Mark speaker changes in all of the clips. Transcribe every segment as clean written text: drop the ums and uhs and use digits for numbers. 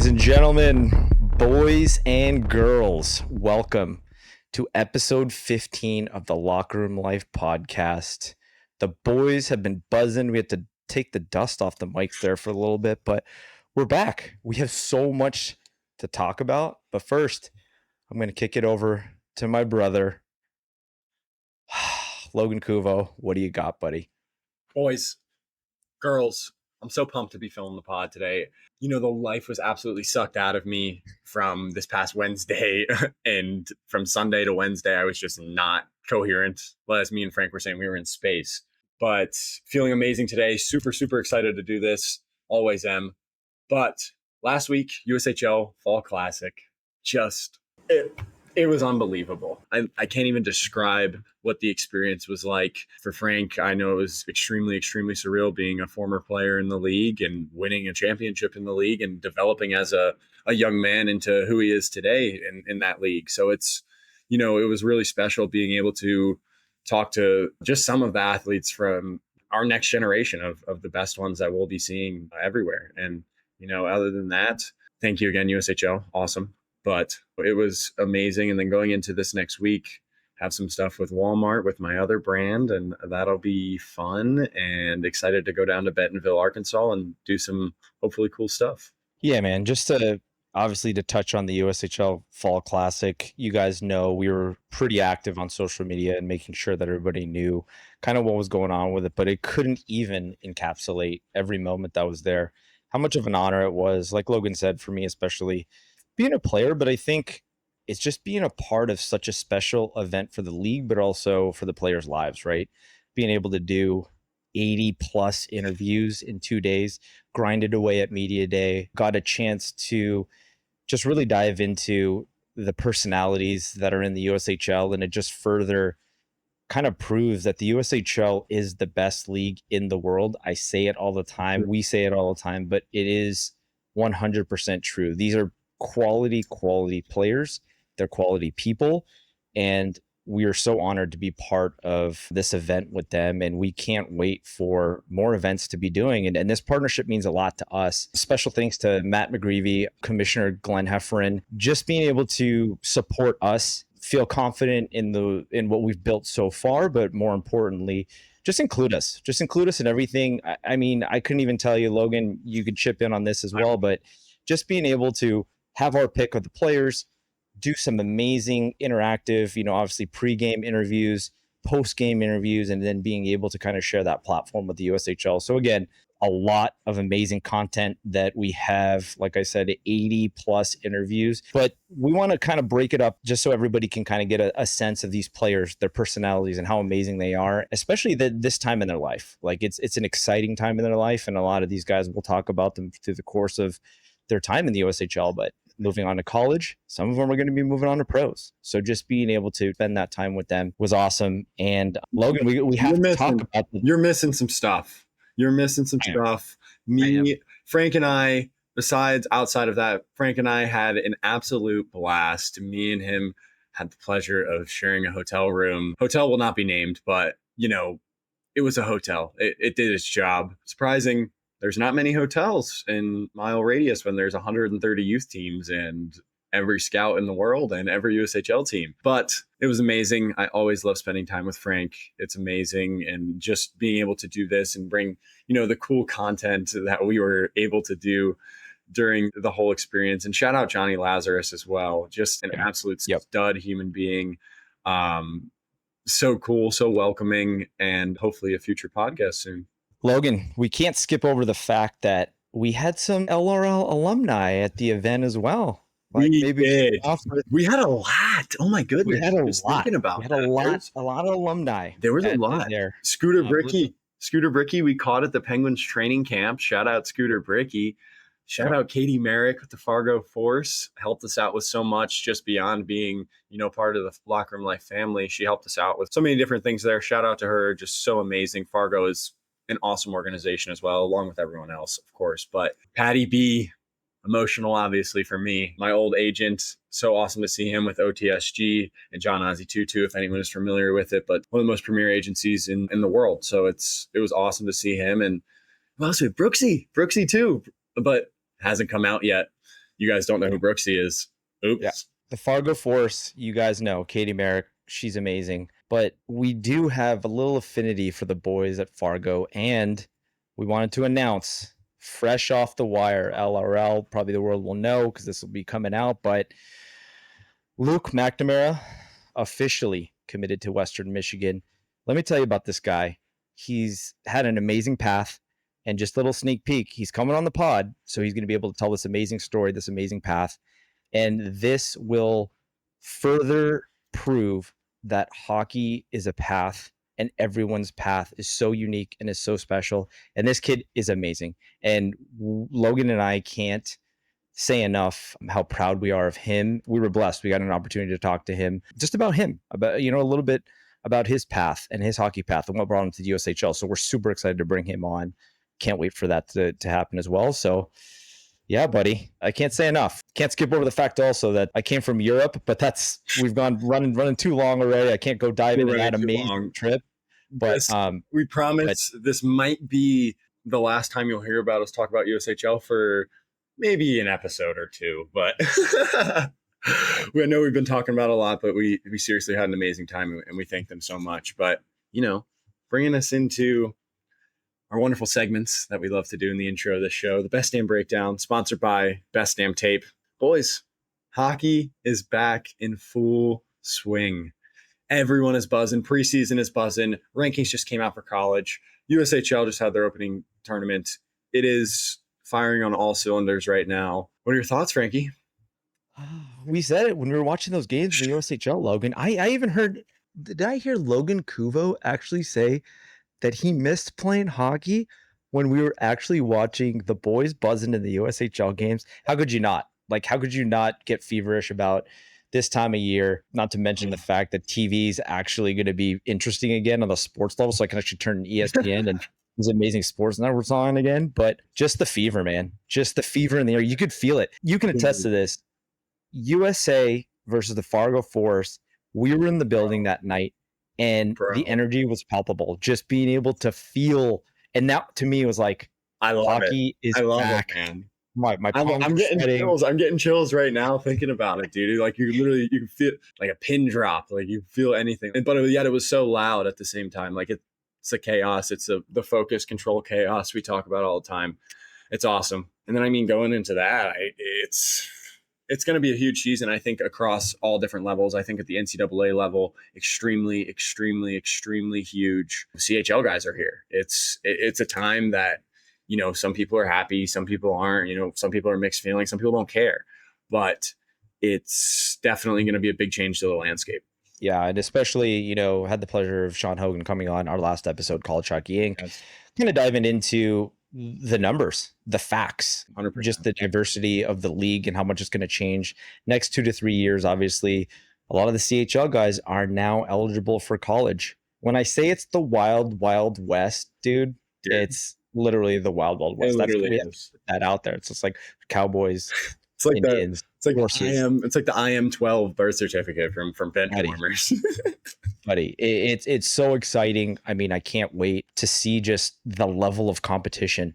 Speaker 1: Ladies and gentlemen, boys and girls, welcome to episode 15 of the Locker Room Life podcast. The boys have been buzzing. We had to take the dust off the mics there for a little bit, but we're back. We have so much to talk about. But first, I'm going to kick it over to my brother, Logan Kuvo. What do you got, buddy?
Speaker 2: Boys, girls, I'm so pumped to be filming the pod today. You know, the life was absolutely sucked out of me from this past Wednesday. And from Sunday to Wednesday, I was just not coherent. Well, as me and Frank were saying, we were in space. But feeling amazing today. Super, super excited to do this. Always am. But last week, USHL Fall Classic, it was unbelievable. I can't even describe what the experience was like. For Frank, I know it was extremely, extremely surreal being a former player in the league and winning a championship in the league and developing as a young man into who he is today in that league. So it's, you know, it was really special being able to talk to just some of the athletes from our next generation of the best ones that we'll be seeing everywhere. And, you know, other than that, thank you again, USHL. Awesome. But it was amazing. And then going into this next week, have some stuff with Walmart with my other brand, and that'll be fun, and excited to go down to Bentonville, Arkansas and do some hopefully cool stuff.
Speaker 1: Yeah, man, just to obviously to touch on the USHL Fall Classic, you guys know we were pretty active on social media and making sure that everybody knew kind of what was going on with it, but it couldn't even encapsulate every moment that was there. How much of an honor it was, like Logan said, for me, especially being a player, but I think it's just being a part of such a special event for the league, but also for the players' lives, right? Being able to do 80 plus interviews in 2 days, grinded away at media day, got a chance to just really dive into the personalities that are in the USHL. And it just further kind of proves that the USHL is the best league in the world. I say it all the time. We say it all the time, but it is 100% true. These are quality players. They're quality people. And we are so honored to be part of this event with them. And we can't wait for more events to be doing. And this partnership means a lot to us. Special thanks to Matt McGreevy, Commissioner Glenn Heffernan, just being able to support us, feel confident in what we've built so far, but more importantly, just include us in everything. I mean, I couldn't even tell you, Logan, you could chip in on this as well, but just being able to have our pick of the players, do some amazing interactive, you know, obviously pre-game interviews, post-game interviews, and then being able to kind of share that platform with the USHL. So again, a lot of amazing content that we have, like I said, 80 plus interviews, but we want to kind of break it up just so everybody can kind of get a sense of these players, their personalities, and how amazing they are, especially this time in their life. Like it's an exciting time in their life. And a lot of these guys, we'll talk about them through the course of their time in the USHL, but moving on to college, some of them are going to be moving on to pros. So just being able to spend that time with them was awesome. And Logan, we have to talk about
Speaker 2: You're missing some stuff. Frank and I, besides outside of that, Frank and I had an absolute blast. Me and him had the pleasure of sharing a hotel room. Hotel will not be named, but you know, it was a hotel. It did its job. Surprising. There's not many hotels in mile radius when there's 130 youth teams and every scout in the world and every USHL team. But it was amazing. I always love spending time with Frank. It's amazing. And just being able to do this and bring, you know, the cool content that we were able to do during the whole experience. And shout out Johnny Lazarus as well. Just an absolute stud human being. So cool, so welcoming, and hopefully a future podcast soon.
Speaker 1: Logan, we can't skip over the fact that we had some LRL alumni at the event as well.
Speaker 2: Like we did. We had a lot. Oh my goodness.
Speaker 1: We had a lot. We had a lot of alumni.
Speaker 2: There was a lot there. Scooter Bricky, we caught at the Penguins training camp. Shout out Scooter Bricky. Shout out Katie Merrick with the Fargo Force. Helped us out with so much just beyond being, you know, part of the Locker Room Life family. She helped us out with so many different things there. Shout out to her. Just so amazing. Fargo is an awesome organization as well, along with everyone else, of course. But Patty B, emotional, obviously, for me. My old agent, so awesome to see him with OTSG and John Ozzie Tutu, if anyone is familiar with it, but one of the most premier agencies in the world. So it was awesome to see him. And also Brooksy too, but hasn't come out yet. you guys don't know who Brooksy is.
Speaker 1: Yeah.
Speaker 2: Oops.
Speaker 1: The Fargo Force, you guys know, Katie Merrick, she's amazing. But we do have a little affinity for the boys at Fargo, and we wanted to announce, fresh off the wire, LRL, probably the world will know because this will be coming out, but Luke McNamara officially committed to Western Michigan. Let me tell you about this guy. He's had an amazing path, and just a little sneak peek, he's coming on the pod, so he's going to be able to tell this amazing story, this amazing path. And this will further prove that hockey is a path, and everyone's path is so unique and is so special. And this kid is amazing. And Logan and I can't say enough how proud we are of him. We were blessed. We got an opportunity to talk to him just about him, about, a little bit about his path and his hockey path and what brought him to the USHL. So we're super excited to bring him on. Can't wait for that to happen as well. So yeah, buddy, I can't say enough. Can't skip over the fact also that I came from Europe, but we've gone running too long already. I can't go dive into that amazing trip. But
Speaker 2: we promise this might be the last time you'll hear about us talk about USHL for maybe an episode or two. But we know we've been talking about it a lot, but we seriously had an amazing time, and we thank them so much. But bringing us into our wonderful segments that we love to do in the intro of this show, the Best Damn Breakdown, sponsored by Best Damn Tape. Boys, hockey is back in full swing. Everyone is buzzing. Preseason is buzzing. Rankings just came out for college. USHL just had their opening tournament. It is firing on all cylinders right now. What are your thoughts, Frankie?
Speaker 1: We said it when we were watching those games in the USHL, Logan. I even heard, did I hear Logan Kuvo actually say that he missed playing hockey when we were actually watching the boys buzzing in the USHL games? How could you not? How could you not get feverish about this time of year? Not to mention the fact that TV is actually going to be interesting again on the sports level, so I can actually turn ESPN and these amazing sports networks on again. But just the fever, man. Just the fever in the air. You could feel it. You can attest to this. USA versus the Fargo Force. We were in the building that night, and the energy was palpable. Just being able to feel, and that to me was like,
Speaker 2: I love
Speaker 1: hockey is back.
Speaker 2: It, man.
Speaker 1: My palms
Speaker 2: I'm getting
Speaker 1: sweating.
Speaker 2: chills. I'm getting chills right now thinking about it, dude. You can feel like a pin drop. You feel anything. But yet it was so loud at the same time. It's a chaos. It's the focus, control chaos we talk about all the time. It's awesome. And then going into that, it's going to be a huge season, I think, across all different levels. I think at the NCAA level, extremely, extremely, extremely huge. CHL guys are here. It's a time that, some people are happy, some people aren't, some people are mixed feelings, some people don't care. But it's definitely going to be a big change to the landscape.
Speaker 1: Yeah, and especially, had the pleasure of Sean Hogan coming on our last episode, College Hockey Inc., kind of diving into the numbers, the facts,
Speaker 2: 100%.
Speaker 1: Just the diversity of the league and how much it's going to change next 2 to 3 years. Obviously, a lot of the CHL guys are now eligible for college. When I say it's the wild, wild west, dude, it's literally the wild, wild west. We have to put that out there. It's just like Cowboys,
Speaker 2: it's like
Speaker 1: Indians,
Speaker 2: it's like the IM-12 birth certificate from Ben Warmers.
Speaker 1: Buddy, it's so exciting. I can't wait to see just the level of competition.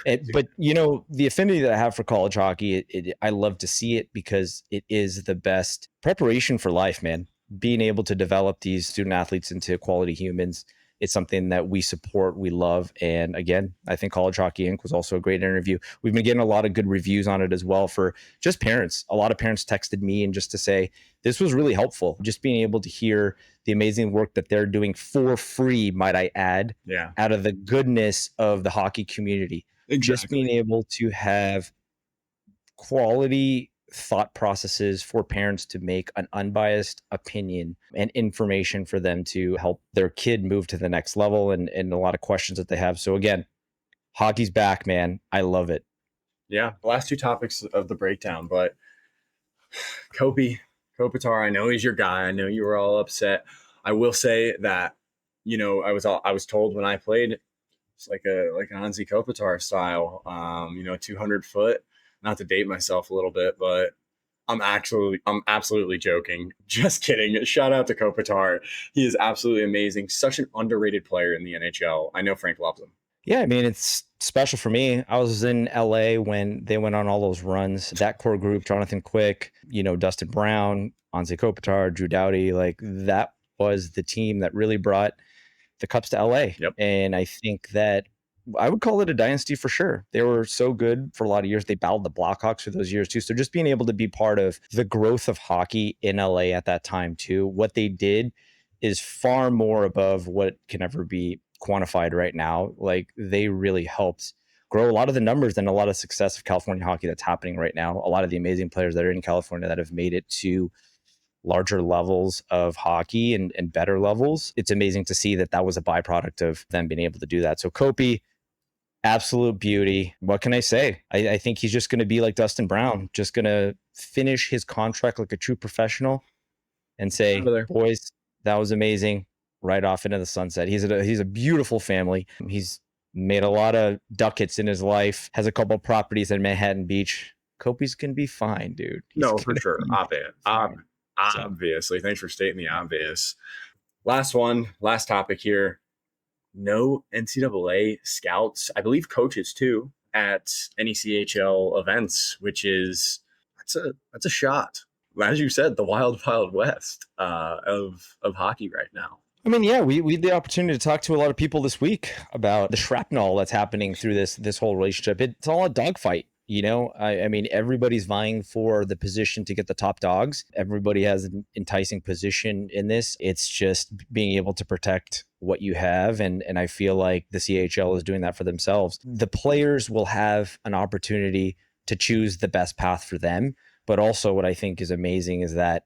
Speaker 1: But the affinity that I have for college hockey, I love to see it because it is the best preparation for life, man. Being able to develop these student athletes into quality humans, it's something that we support, we love. And again, I think College Hockey Inc. was also a great interview. We've been getting a lot of good reviews on it as well for just parents. A lot of parents texted me and just to say, this was really helpful. Just being able to hear the amazing work that they're doing for free, might I add, out of the goodness of the hockey community.
Speaker 2: Exactly.
Speaker 1: Just being able to have quality thought processes for parents to make an unbiased opinion and information for them to help their kid move to the next level and a lot of questions that they have. So again, hockey's back, man. I love it.
Speaker 2: Yeah. The last two topics of the breakdown, but Kopitar, I know he's your guy. I know you were all upset. I will say that, I was told when I played, it's like an Anzi Kopitar style, 200 foot. Not to date myself a little bit, but I'm absolutely joking. Just kidding. Shout out to Kopitar. He is absolutely amazing. Such an underrated player in the NHL. I know Frank loves him.
Speaker 1: Yeah, I mean, it's special for me. I was in LA when they went on all those runs. That core group, Jonathan Quick, Dustin Brown, Anze Kopitar, Drew Doughty, like that was the team that really brought the Cups to LA.
Speaker 2: Yep.
Speaker 1: And I think that I would call it a dynasty for sure. They were so good for a lot of years. They battled the Blackhawks for those years too. So just being able to be part of the growth of hockey in LA at that time too, what they did is far more above what can ever be quantified right now. Like they really helped grow a lot of the numbers and a lot of success of California hockey that's happening right now. A lot of the amazing players that are in California that have made it to larger levels of hockey and better levels. It's amazing to see that that was a byproduct of them being able to do that. So Kopi, absolute beauty. What can I say? I think he's just going to be like Dustin Brown, just going to finish his contract like a true professional and say,
Speaker 2: Over there.
Speaker 1: boys, that was amazing. Right off into the sunset. He's a beautiful family. He's made a lot of ducats in his life, has a couple of properties in Manhattan Beach. Kopi's going to be fine, dude. He's
Speaker 2: No, for sure.
Speaker 1: So,
Speaker 2: Obviously. Thanks for stating the obvious. Last one, last topic here. No NCAA scouts, I believe coaches too, at any CHL events, which is that's a shot. As you said, the wild west of hockey right now.
Speaker 1: I mean, yeah, we had the opportunity to talk to a lot of people this week about the shrapnel that's happening through this whole relationship. It's all a dogfight, you know. I mean, everybody's vying for the position to get the top dogs. Everybody has an enticing position in this. It's just being able to protect what you have, and I feel like the CHL is doing that for themselves. The players will have an opportunity to choose the best path for them, but also what I think is amazing is that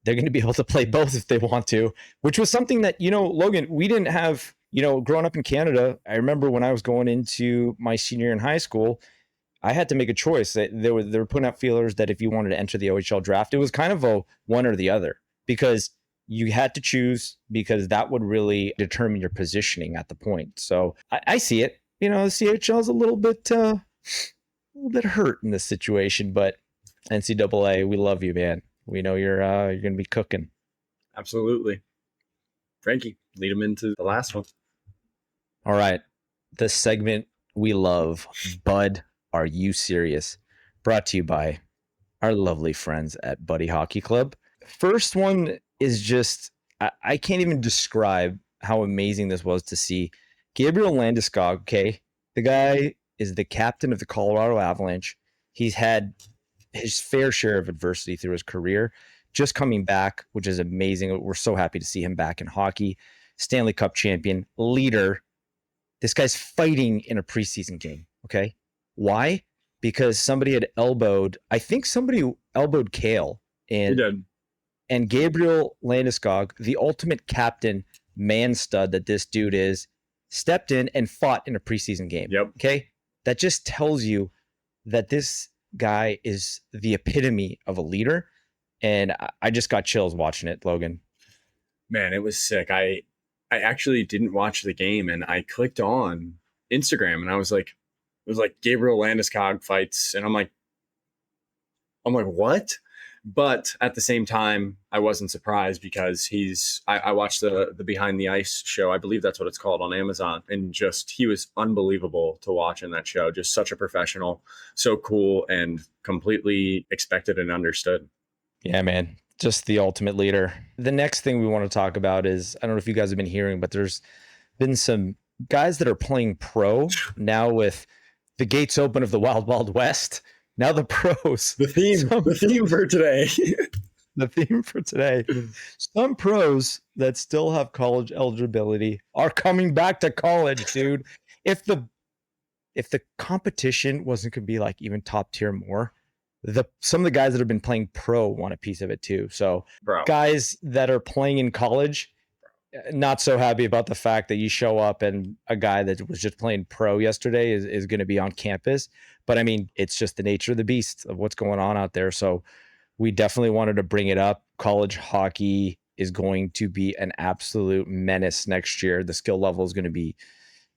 Speaker 1: they're going to be able to play both if they want to, which was something that, Logan, we didn't have, growing up in Canada. I remember when I was going into my senior year in high school, I had to make a choice. They were putting out feelers that if you wanted to enter the OHL draft, it was kind of a one or the other because you had to choose because that would really determine your positioning at the point. So I see it. The CHL is a little bit hurt in this situation, but NCAA, we love you, man. We know you're going to be cooking.
Speaker 2: Absolutely. Frankie, lead him into the last one.
Speaker 1: All right. The segment we love, Bud, Are You Serious? Brought to you by our lovely friends at Buddy Hockey Club. First one is just, I can't even describe how amazing this was to see. Gabriel Landeskog, okay? The guy is the captain of the Colorado Avalanche. He's had his fair share of adversity through his career, just coming back, which is amazing. We're so happy to see him back in hockey. Stanley Cup champion, leader. This guy's fighting in a preseason game, okay? Why? Because somebody had I think somebody elbowed Kale.
Speaker 2: He did.
Speaker 1: And Gabriel Landeskog, the ultimate captain, man stud that this dude is, stepped in and fought in a preseason game.
Speaker 2: Yep.
Speaker 1: Okay? That just tells you that this guy is the epitome of a leader, and I just got chills watching it, Logan.
Speaker 2: Man, it was sick. I actually didn't watch the game, and I clicked on Instagram, and it was like Gabriel Landeskog fights, and I'm like, what? But at the same time, I wasn't surprised because I watched the Behind the Ice show. I believe that's what it's called on Amazon. And he was unbelievable to watch in that show. Just such a professional, so cool and completely expected and understood.
Speaker 1: Yeah, man. Just the ultimate leader. The next thing we want to talk about is, I don't know if you guys have been hearing, but there's been some guys that are playing pro now with the gates open of the Wild Wild West. Now the pros.
Speaker 2: The theme for today.
Speaker 1: The theme for today. Some pros that still have college eligibility are coming back to college, dude. If the competition wasn't going to be like even top tier more, some of the guys that have been playing pro want a piece of it too. So guys that are playing in college, not so happy about the fact that you show up and a guy that was just playing pro yesterday is going to be on campus. But I mean, it's just the nature of the beast of what's going on out there. So we definitely wanted to bring it up. College hockey is going to be an absolute menace next year. The skill level is going to be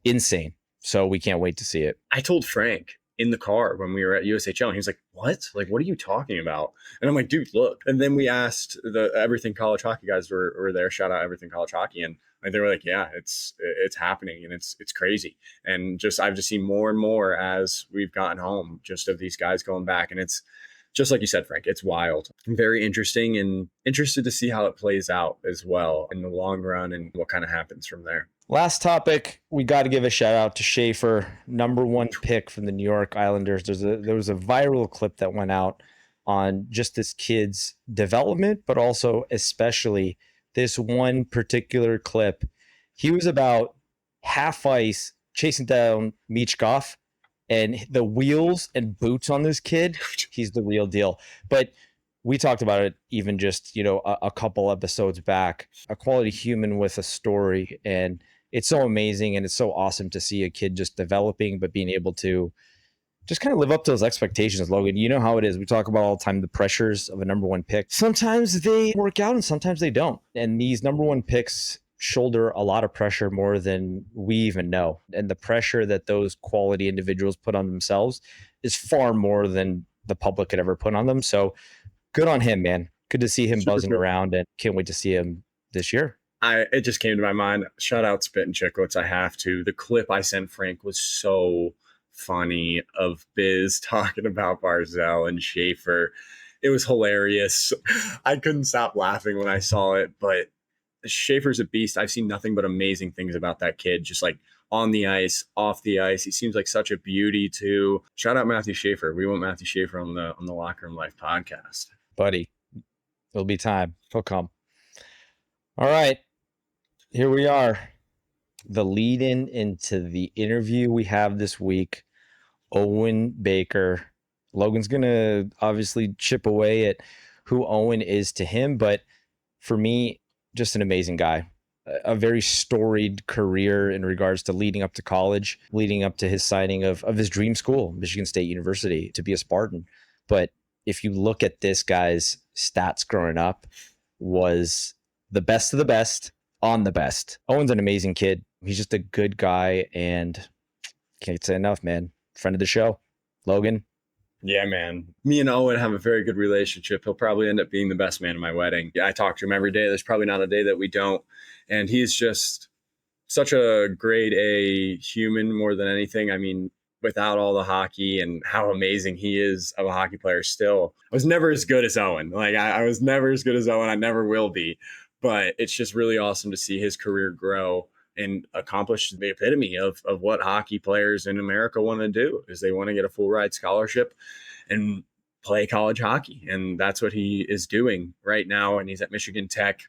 Speaker 1: insane. So we can't wait to see it.
Speaker 2: I told Frank in the car when we were at USHL, and he was like, what? Like, what are you talking about? And I'm like, dude, look. And then we asked the Everything College Hockey guys were there. Shout out Everything College Hockey. And Like they were like, yeah, it's happening, and it's crazy. And just I've just seen more and more as we've gotten home, just of these guys going back, and it's just like you said, Frank, it's wild. Very interesting, and interested to see how it plays out as well in the long run and what kind of happens from there.
Speaker 1: Last topic, we got to give a shout out to Schaefer, number one pick from the New York Islanders. There was a viral clip that went out on just this kid's development, but also especially this one particular clip. He was about half ice chasing down Michkov, and the wheels and boots on this kid, he's the real deal. But we talked about it even just, a couple episodes back, a quality human with a story. And it's so amazing, and it's so awesome to see a kid just developing, but being able to just kind of live up to those expectations, Logan. You know how it is. We talk about all the time the pressures of a number one pick. Sometimes they work out and sometimes they don't. And these number one picks shoulder a lot of pressure more than we even know. And the pressure that those quality individuals put on themselves is far more than the public could ever put on them. So good on him, man. Good to see him
Speaker 2: Super
Speaker 1: buzzing
Speaker 2: cool.
Speaker 1: around, and can't wait to see him this year.
Speaker 2: It just came to my mind. Shout out Spit and Chicklets. I have to. The clip I sent Frank was so funny of Biz talking about Barzell and Schaefer. It was hilarious. I couldn't stop laughing when I saw it, but Schaefer's a beast. I've seen nothing but amazing things about that kid, just like on the ice, off the ice. He seems like such a beauty too. Shout out Matthew Schaefer. We want Matthew Schaefer on the Locker Room Life podcast.
Speaker 1: Buddy, it'll be time. He'll come. All right. Here we are. The lead in into the interview we have this week. Owen Baker. Logan's going to obviously chip away at who Owen is to him, but for me, just an amazing guy. A very storied career in regards to leading up to college, leading up to his signing of his dream school, Michigan State University, to be a Spartan. But if you look at this guy's stats growing up, was the best of the best on the best. Owen's an amazing kid. He's just a good guy, and can't say enough, man. Friend of the show, Logan.
Speaker 2: Yeah, man. Me and Owen have a very good relationship. He'll probably end up being the best man at my wedding. I talk to him every day. There's probably not a day that we don't. And he's just such a grade A human more than anything. I mean, without all the hockey and how amazing he is of a hockey player still, I was never as good as Owen. Like, I was never as good as Owen. I never will be. But it's just really awesome to see his career grow and accomplish the epitome of what hockey players in America want to do, is they want to get a full ride scholarship and play college hockey. And that's what he is doing right now. And he's at Michigan Tech.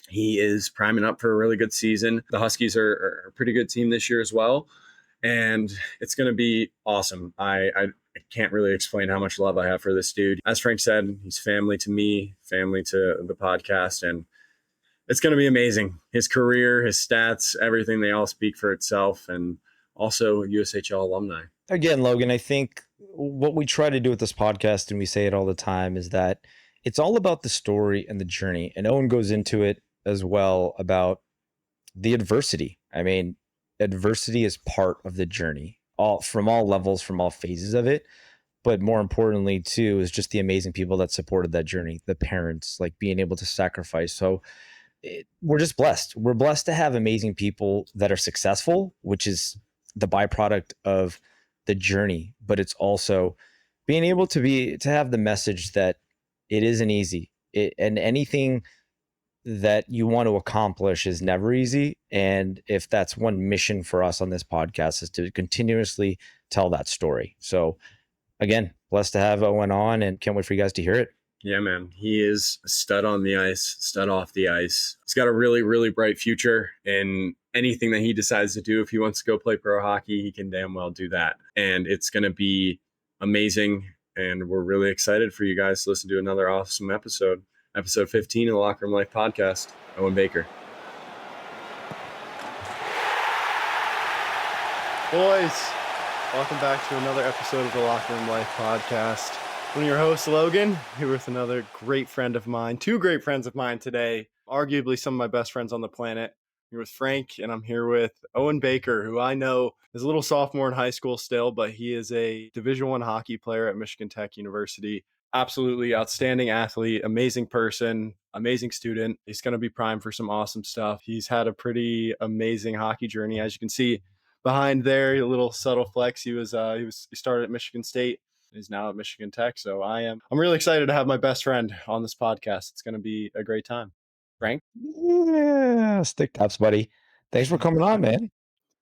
Speaker 2: He is priming up for a really good season. The Huskies are a pretty good team this year as well. And it's going to be awesome. I can't really explain how much love I have for this dude. As Frank said, he's family to me, family to the podcast. And it's going to be amazing. His career, his stats, everything, they all speak for itself. And also USHL alumni.
Speaker 1: Again, Logan, I think what we try to do with this podcast, and we say it all the time, is that it's all about the story and the journey. And Owen goes into it as well about the adversity. I mean, adversity is part of the journey, from all levels, from all phases of it. But more importantly, too, is just the amazing people that supported that journey, the parents, like being able to sacrifice. So we're just blessed. We're blessed to have amazing people that are successful, which is the byproduct of the journey. But it's also being able to have the message that it isn't easy. And anything that you want to accomplish is never easy. And if that's one mission for us on this podcast, is to continuously tell that story. So again, blessed to have Owen on, and can't wait for you guys to hear it.
Speaker 2: Yeah, man. He is a stud on the ice, stud off the ice. He's got a really, really bright future in anything that he decides to do. If he wants to go play pro hockey, he can damn well do that. And it's going to be amazing. And we're really excited for you guys to listen to another awesome episode. Episode 15 of the Locker Room Life podcast. Owen Baker.
Speaker 3: Boys, welcome back to another episode of the Locker Room Life podcast. I'm your host, Logan, here with another great friend of mine, two great friends of mine today, arguably some of my best friends on the planet. I'm here with Frank, and I'm here with Owen Baker, who I know is a little sophomore in high school still, but he is a Division I hockey player at Michigan Tech University. Absolutely outstanding athlete, amazing person, amazing student. He's going to be primed for some awesome stuff. He's had a pretty amazing hockey journey, as you can see behind there. A little subtle flex. He started at Michigan State. He's now at Michigan Tech. So I'm really excited to have my best friend on this podcast. It's going to be a great time. Frank.
Speaker 1: Yeah, stick taps, buddy. Thanks for coming on, man.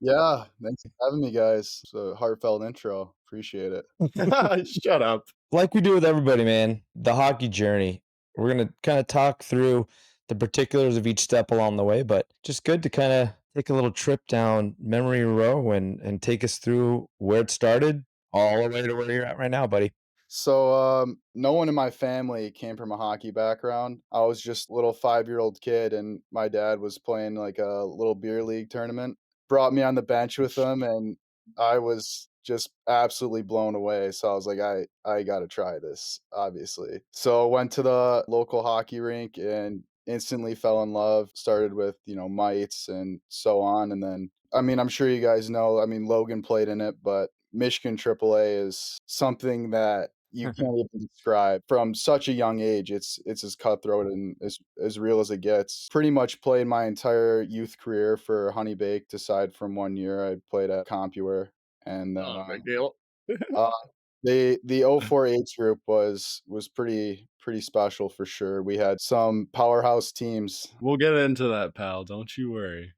Speaker 4: Yeah, thanks for having me, guys. It's a heartfelt intro. Appreciate it.
Speaker 3: Shut up.
Speaker 1: Like we do with everybody, man, the hockey journey. We're gonna kind of talk through the particulars of each step along the way, but just good to kind of take a little trip down memory row and take us through where it started all the way to where you're at right now, buddy.
Speaker 4: So, no one in my family came from a hockey background. I was just a little 5-year-old kid, and my dad was playing like a little beer league tournament. Brought me on the bench with him, and I was just absolutely blown away. So I was like, I got to try this, obviously. So I went to the local hockey rink and instantly fell in love. Started with, mites and so on, and then I mean, I'm sure you guys know. I mean, Logan played in it, but Michigan AAA is something that you can't even describe from such a young age. It's as cutthroat and as real as it gets. Pretty much played my entire youth career for Honey Baked, aside from 1 year I played at CompuWare, and then
Speaker 3: Oh, big deal.
Speaker 4: uh, the '04 age group was pretty special for sure. We had some powerhouse teams.
Speaker 3: We'll get into that, pal. Don't you worry.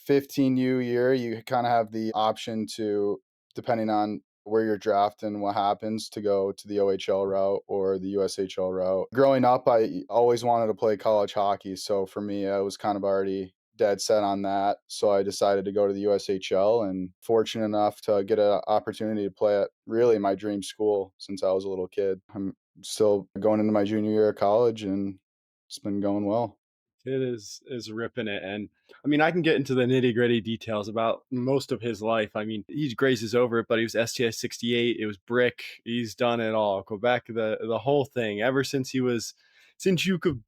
Speaker 4: 15U year, you kind of have the option to, depending on where you're drafted and what happens, to go to the OHL route or the USHL route. Growing up, I always wanted to play college hockey. So for me, I was kind of already dead set on that. So I decided to go to the USHL and fortunate enough to get an opportunity to play at really my dream school since I was a little kid. I'm still going into my junior year of college and it's been going well.
Speaker 3: It is ripping it, and I mean, I can get into the nitty gritty details about most of his life. I mean, he grazes over it, but he was STS 68. It was brick. He's done it all. Quebec, the whole thing. Ever since since you could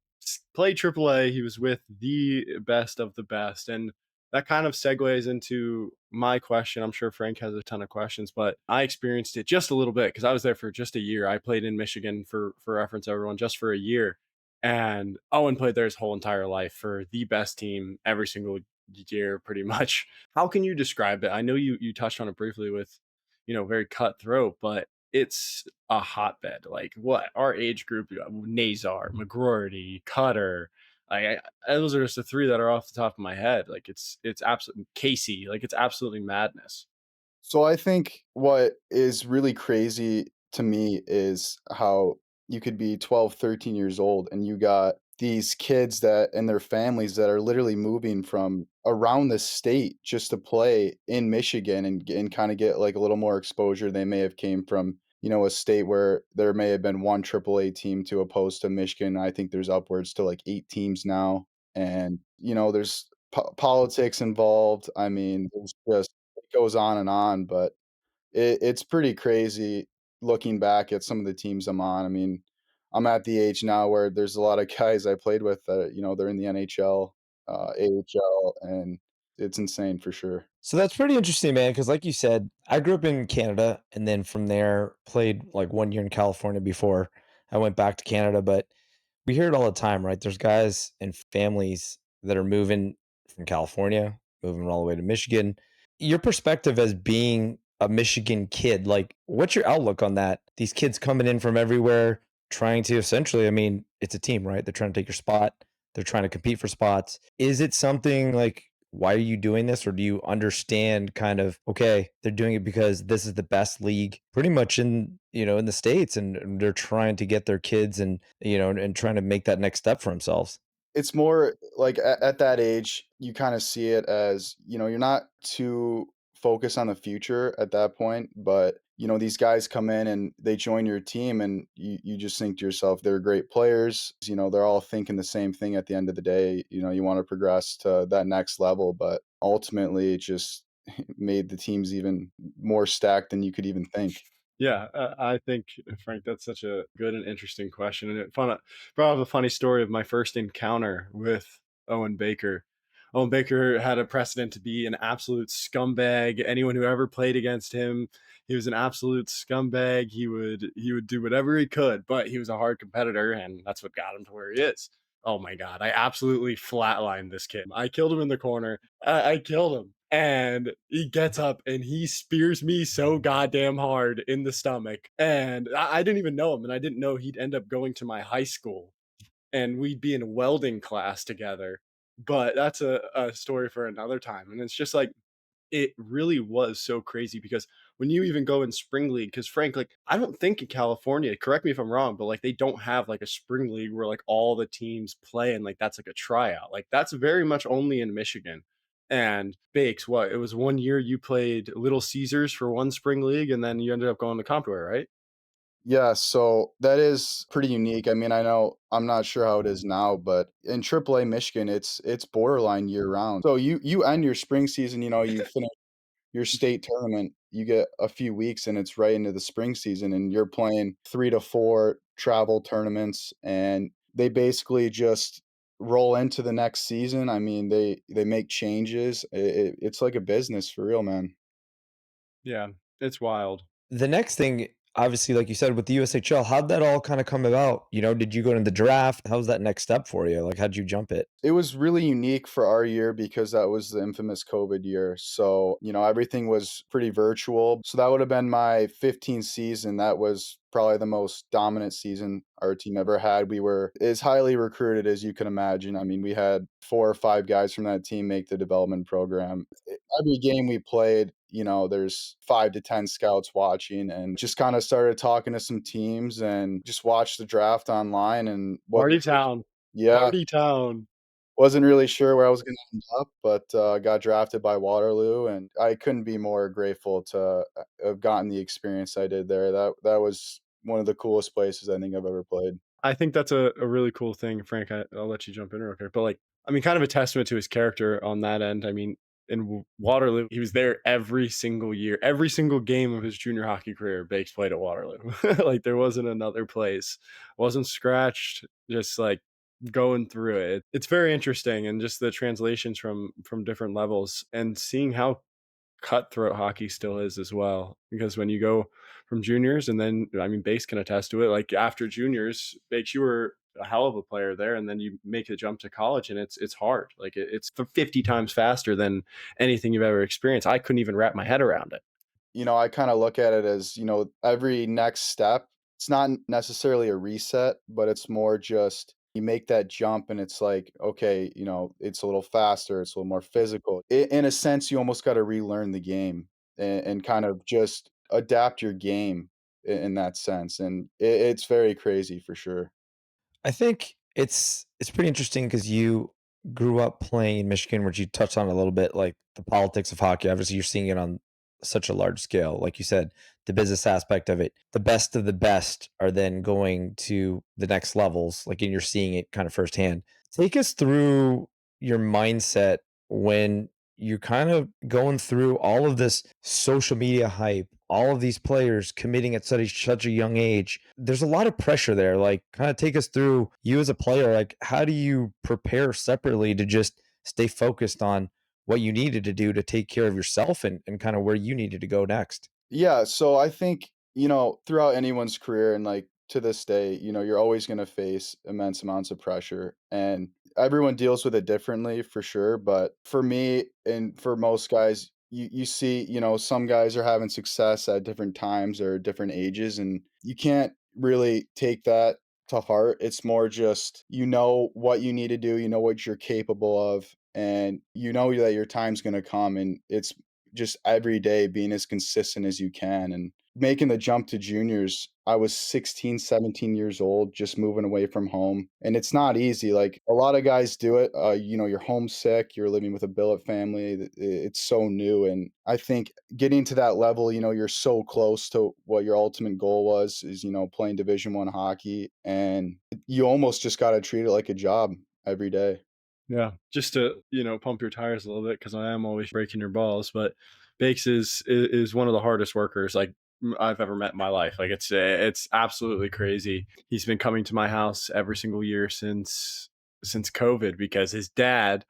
Speaker 3: play AAA, he was with the best of the best, and that kind of segues into my question. I'm sure Frank has a ton of questions, but I experienced it just a little bit because I was there for just a year. I played in Michigan for reference, everyone, just for a year, and Owen played there his whole entire life for the best team every single year, pretty much. How can you describe it? I know you touched on it briefly with, very cutthroat, but it's a hotbed. Like what our age group, you got Nazar, McGroarty, Cutter. Those are just the three that are off the top of my head. Like it's absolutely Casey. Like it's absolutely madness.
Speaker 4: So I think what is really crazy to me is how you could be 12, 13 years old and you got these kids that and their families that are literally moving from around the state just to play in Michigan and kind of get like a little more exposure. They may have came from, a state where there may have been one AAA team to opposed to Michigan. I think there's upwards to like 8 teams now. And, there's politics involved. I mean, there's just it goes on, but it's pretty crazy looking back at some of the teams I'm on. I mean, I'm at the age now where there's a lot of guys I played with that, they're in the NHL, AHL, and it's insane for sure.
Speaker 1: So that's pretty interesting, man, because like you said, I grew up in Canada and then from there played like 1 year in California before I went back to Canada. But we hear it all the time, right? There's guys and families that are moving from California, moving all the way to Michigan. Your perspective as being a Michigan kid, like what's your outlook on that? These kids coming in from everywhere, trying to essentially, I mean, it's a team, right? They're trying to take your spot. They're trying to compete for spots. Is it something like why are you doing this? Or do you understand kind of, okay, they're doing it because this is the best league pretty much in the States and they're trying to get their kids and trying to make that next step for themselves.
Speaker 4: It's more like at that age, you kind of see it as, you're not too focused on the future at that point, but these guys come in and they join your team and you just think to yourself, they're great players. They're all thinking the same thing at the end of the day. You want to progress to that next level, but ultimately it just made the teams even more stacked than you could even think.
Speaker 3: Yeah, I think Frank, that's such a good and interesting question, and it brought up a funny story of my first encounter with Owen Baker. Owen Baker had a precedent to be an absolute scumbag. Anyone who ever played against him, he was an absolute scumbag. He would do whatever he could, but he was a hard competitor, and that's what got him to where he is. Oh my god, I absolutely flatlined this kid. I killed him in the corner. I killed him. And he gets up and he spears me so goddamn hard in the stomach. And I didn't even know him, and I didn't know he'd end up going to my high school and we'd be in welding class together. But that's a story for another time. And it's just like, it really was so crazy because when you even go in spring league, because Frank, like, I don't think in California, correct me if I'm wrong, but like they don't have like a spring league where like all the teams play and like that's like a tryout. Like that's very much only in Michigan. And Bakes, what? It was 1 year you played Little Caesars for one spring league and then you ended up going to Comptoir, right?
Speaker 4: Yeah, so that is pretty unique. I mean, I know I'm not sure how it is now, but in AAA Michigan, it's borderline year round. So you end your spring season, you finish your state tournament, you get a few weeks and it's right into the spring season and you're playing 3 to 4 travel tournaments and they basically just roll into the next season. I mean, they make changes. It's like a business for real, man.
Speaker 3: Yeah, it's wild.
Speaker 1: The next thing, obviously, like you said, with the USHL, how'd that all kind of come about? Did you go to the draft? How was that next step for you? Like, how'd you jump it?
Speaker 4: It was really unique for our year because that was the infamous COVID year. So, everything was pretty virtual. So that would have been my 15th season. That was probably the most dominant season our team ever had. We were as highly recruited as you can imagine. I mean, we had 4 or 5 guys from that team make the development program. Every game we played, there's 5 to 10 scouts watching and just kind of started talking to some teams and just watched the draft online and
Speaker 3: Party town.
Speaker 4: yeah,
Speaker 3: Party town.
Speaker 4: wasn't really sure where I was gonna end up, but, got drafted by Waterloo, and I couldn't be more grateful to, have gotten the experience I did there. That was one of the coolest places I think I've ever played.
Speaker 3: I think that's a really cool thing, Frank. I'll let you jump in real quick, but like, I mean, kind of a testament to his character on that end. I mean, in Waterloo, he was there every single year, every single game of his junior hockey career. Bakes played at Waterloo. Like there wasn't another place, wasn't scratched, just like going through it. It's very interesting, and just the translations from different levels, and seeing how cutthroat hockey still is as well. Because when you go from juniors and then, I mean, Bakes can attest to it. Like after juniors, Bakes, you were a hell of a player there, and then you make the jump to college, and it's hard. Like it's 50 times faster than anything you've ever experienced. I couldn't even wrap my head around it.
Speaker 4: I kinda look at it as, every next step, it's not necessarily a reset, but it's more just you make that jump and it's like, okay, it's a little faster, it's a little more physical. In a sense, you almost gotta relearn the game and kind of just adapt your game in that sense, and it's very crazy for sure.
Speaker 1: I think it's pretty interesting because you grew up playing in Michigan, which you touched on a little bit, like the politics of hockey. Obviously, you're seeing it on such a large scale. Like you said, the business aspect of it. The best of the best are then going to the next levels, like, and you're seeing it kind of firsthand. Take us through your mindset when you're kind of going through all of this social media hype, all of these players committing at such a young age. There's a lot of pressure there. Like, kind of take us through you as a player. Like, how do you prepare separately to just stay focused on what you needed to do to take care of yourself and kind of where you needed to go next?
Speaker 4: Yeah, so I think, throughout anyone's career and like to this day, you're always going to face immense amounts of pressure and everyone deals with it differently for sure, but for me and for most guys, you see, some guys are having success at different times or different ages and you can't really take that to heart. It's more just you know what you need to do, you know what you're capable of and you know that your time's going to come and it's just every day being as consistent as you can and making the jump to juniors. I was 16, 17 years old, just moving away from home. And it's not easy. Like a lot of guys do it. You're homesick, you're living with a billet family. It's so new. And I think getting to that level, you're so close to what your ultimate goal was is, playing Division 1 hockey. And you almost just got to treat it like a job every day.
Speaker 3: Yeah, just to pump your tires a little bit because I am always breaking your balls. But Bakes is one of the hardest workers like I've ever met in my life. Like it's absolutely crazy. He's been coming to my house every single year since COVID because his dad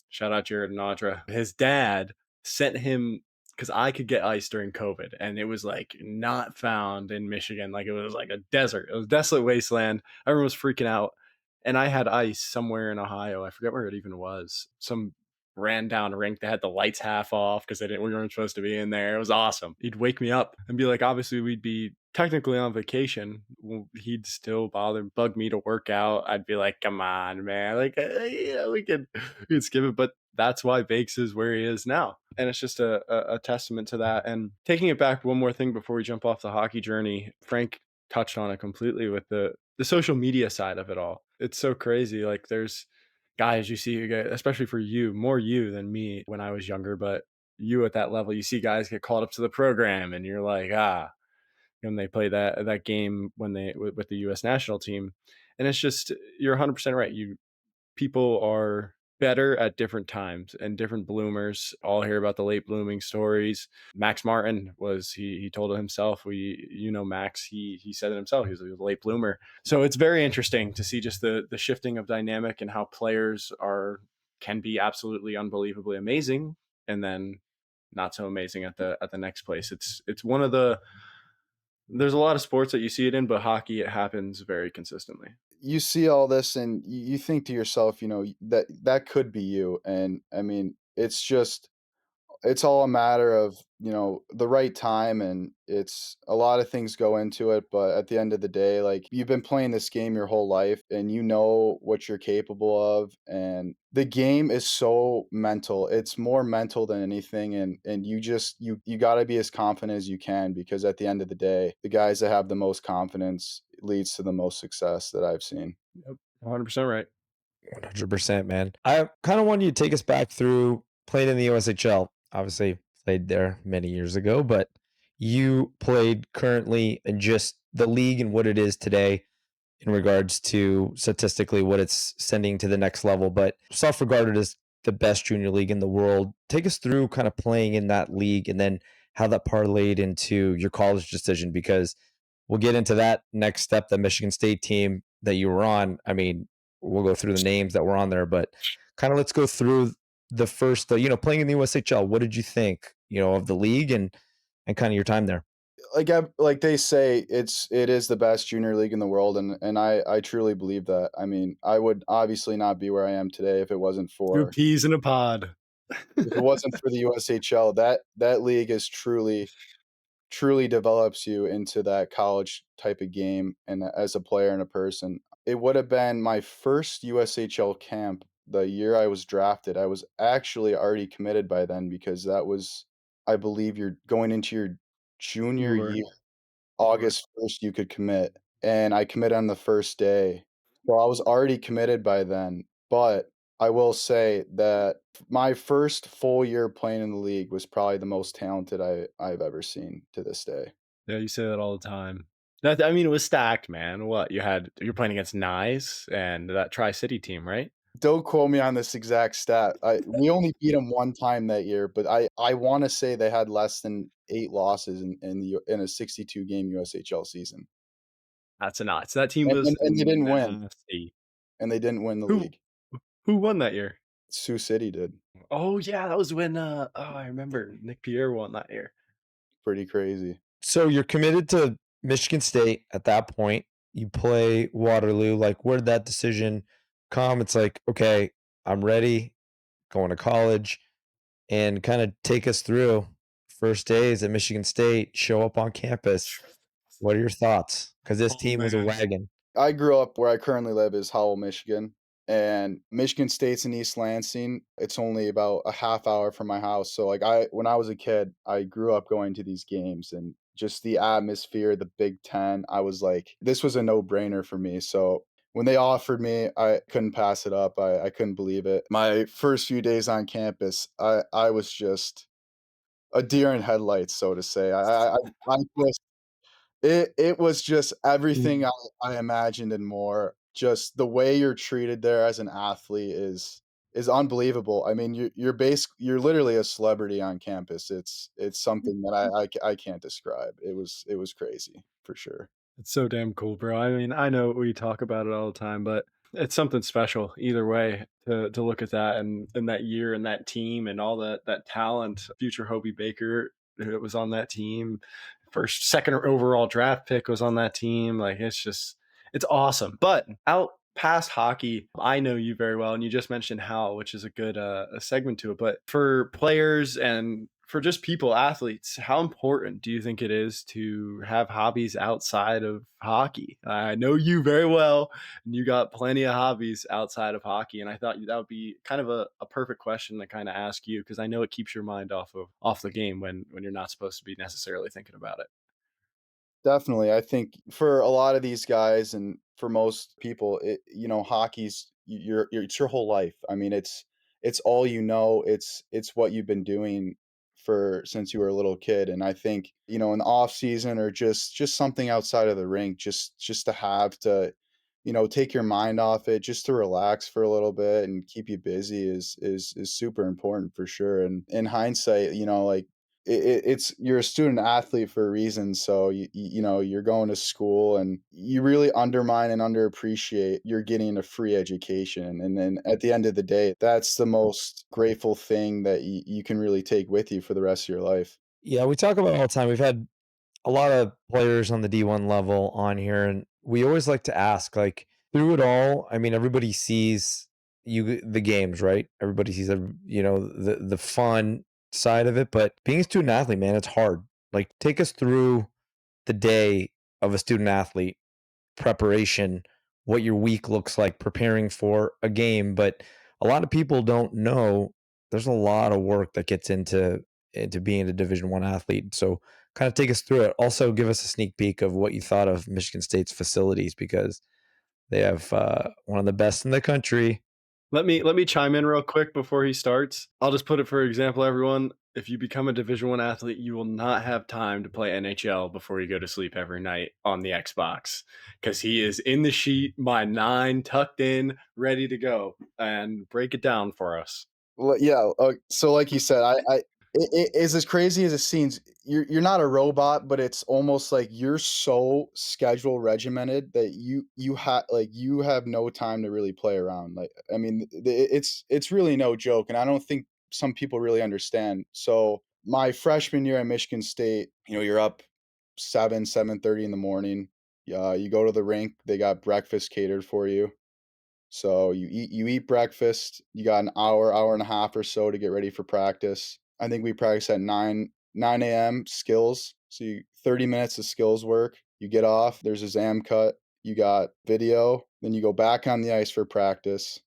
Speaker 3: Shout out Jared and Audra. His dad sent him because I could get ice during COVID, and it was like not found in Michigan. Like it was like a desert. It was a desolate wasteland. Everyone was freaking out. And I had ice somewhere in Ohio. I forget where it even was. Some ran down rink that had the lights half off because we weren't supposed to be in there. It was awesome. He'd wake me up and be like, obviously we'd be technically on vacation. He'd still bug me to work out. I'd be like, come on, man. Like, yeah, we could skip it. But that's why Bakes is where he is now. And it's just a testament to that. And taking it back one more thing before we jump off the hockey journey, Frank touched on it completely with the social media side of it all. It's so crazy. Like there's guys you see, especially for you, more you than me when I was younger, but you at that level, you see guys get called up to the program and you're like, when they play that game when they with the US national team. And it's just you're 100% right. People are better at different times and different bloomers. All hear about the late blooming stories. Max Martin he told it himself. Max, he said it himself. He was a late bloomer. So it's very interesting to see just the shifting of dynamic and how players can be absolutely unbelievably amazing and then not so amazing at the next place. It's one of the there's a lot of sports that you see it in, but hockey, it happens very consistently.
Speaker 4: You see all this and you think to yourself, that could be you. And I mean, it's all a matter of, the right time, and it's a lot of things go into it, but at the end of the day, like, you've been playing this game your whole life and you know what you're capable of, and the game is so mental. It's more mental than anything, and you got to be as confident as you can, because at the end of the day, the guys that have the most confidence leads to the most success that I've seen.
Speaker 3: Yep, 100% right.
Speaker 1: 100%, man. I kind of wanted you to take us back through playing in the USHL. Obviously, played there many years ago, but you played currently in just the league and what it is today in regards to statistically what it's sending to the next level, but self regarded as the best junior league in the world. Take us through kind of playing in that league and then how that parlayed into your college decision, because we'll get into that next step, the Michigan State team that you were on. I mean, we'll go through the names that were on there, but kind of let's go through the first, playing in the USHL. What did you think, of the league and kind of your time there?
Speaker 4: Like they say, it is the best junior league in the world, and I truly believe that. I mean, I would obviously not be where I am today if it wasn't
Speaker 3: Two
Speaker 4: for
Speaker 3: peas in a pod.
Speaker 4: the USHL. That league is truly develops you into that college type of game, and as a player and a person. It would have been my first USHL camp the year I was drafted. I was actually already committed by then, because that was, I believe, you're going into your
Speaker 3: You
Speaker 4: junior
Speaker 3: were.
Speaker 4: year. August 1st, you could commit, and I committed on the first day. Well, I was already committed by then, but I will say that my first full year playing in the league was probably the most talented I've ever seen to this day.
Speaker 3: Yeah, you say that all the time. I mean, it was stacked, man. You're playing against Nice and that Tri City team, right?
Speaker 4: Don't quote me on this exact stat. We only beat them one time that year, but I wanna say they had less than 8 losses in a 62 game USHL season,
Speaker 3: That's a nuts. That team
Speaker 4: and
Speaker 3: was
Speaker 4: and and they didn't win,
Speaker 3: nasty.
Speaker 4: and they didn't win the
Speaker 3: Who
Speaker 4: league.
Speaker 3: who won that year?
Speaker 4: Sioux City did.
Speaker 3: Oh yeah, that was when I remember Nick Pierre won that year.
Speaker 4: Pretty crazy.
Speaker 1: So you're committed to Michigan State at that point. You play Waterloo. Like, where did that decision come? It's like, okay, I'm ready, going to college, and kind of take us through first days at Michigan State, show up on campus. What are your thoughts? Because this
Speaker 3: Oh
Speaker 1: team was a
Speaker 3: man.
Speaker 1: wagon.
Speaker 4: I grew up where I currently live is Howell, Michigan, and Michigan State's in East Lansing. It's only about a half hour from my house. So like when I was a kid, I grew up going to these games, and just the atmosphere, the Big Ten. I was like, this was a no-brainer for me. So when they offered me, I couldn't pass it up. I couldn't believe it. My first few days on campus, I was just a deer in headlights, so to say. I just it was just everything I imagined and more. Just the way you're treated there as an athlete is unbelievable. I mean, you're literally a celebrity on campus. It's something that I can't describe. It was crazy, for sure.
Speaker 3: It's so damn cool, bro. I mean, I know we talk about it all the time, but It's something special either way to look at that and that year and that team and all that talent. Future Hobie Baker that was on that team, first, second overall draft pick was on that team. Like it's awesome. But out past hockey, I know you very well, and you just mentioned Hal, which is a good a segment to it. But for players and for just people, athletes, how important do you think it is to have hobbies outside of hockey? I know you very well, and you got plenty of hobbies outside of hockey. And I thought that would be kind of a perfect question to kind of ask you, because I know it keeps your mind off the game when you're not supposed to be necessarily thinking about it.
Speaker 4: Definitely. I think for a lot of these guys and for most people, hockey's it's your whole life. I mean, it's all you know. It's what you've been doing for since you were a little kid. And I think, in the off season or just something outside of the rink, just to have to, take your mind off it, just to relax for a little bit and keep you busy is super important for sure. And in hindsight, like it's you're a student athlete for a reason, so you're going to school and you really undermine and underappreciate you're getting a free education, and then at the end of the day that's the most grateful thing that you can really take with you for the rest of your life.
Speaker 1: Yeah, we talk about it all the time. We've had a lot of players on the D1 level on here, and we always like to ask, like, through it all, I mean, everybody sees the games, right? Everybody sees the fun side of it, but being a student athlete, man, it's hard. Like, take us through the day of a student athlete preparation, what your week looks like preparing for a game. But a lot of people don't know there's a lot of work that gets into being a Division 1 athlete. So kind of take us through it. Also give us a sneak peek of what you thought of Michigan State's facilities, because they have one of the best in the country.
Speaker 3: Let me chime in real quick before he starts. I'll just put it for example, everyone. If you become a Division 1 athlete, you will not have time to play NHL before you go to sleep every night on the Xbox, because he is in the sheet by 9, tucked in, ready to go, and break it down for us.
Speaker 4: Well, yeah. So, like you said, it is as crazy as it seems. You're not a robot, but it's almost like you're so schedule regimented that you have no time to really play around. Like, I mean, it's really no joke, and I don't think some people really understand. So, my freshman year at Michigan State, you're up 7:30 in the morning. You go to the rink. They got breakfast catered for you. So you eat breakfast, you got an hour and a half or so to get ready for practice. I think we practice at 9 a.m. skills. So 30 minutes of skills work. You get off, there's a exam cut, you got video, then you go back on the ice for practice.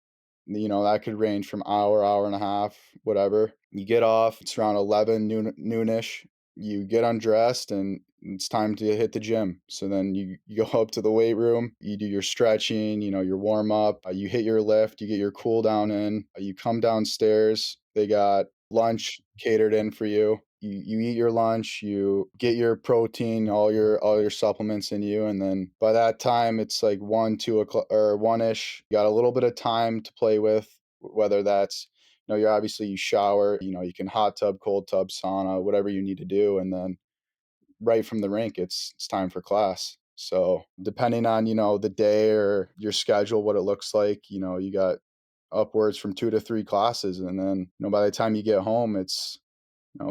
Speaker 4: That could range from hour and a half, whatever. You get off, it's around 11 noonish. You get undressed and it's time to hit the gym. So then you go up to the weight room, you do your stretching, your warm up, you hit your lift, you get your cool down in, you come downstairs, they got lunch catered in for you. You eat your lunch, you get your protein, all your supplements in you, and then by that time it's like 1, 2 o'clock or 1ish. You got a little bit of time to play with, whether that's you shower, you can hot tub, cold tub, sauna, whatever you need to do, and then right from the rink it's time for class. So depending on the day or your schedule, what it looks like, you got upwards from 2 to 3 classes, and then by the time you get home it's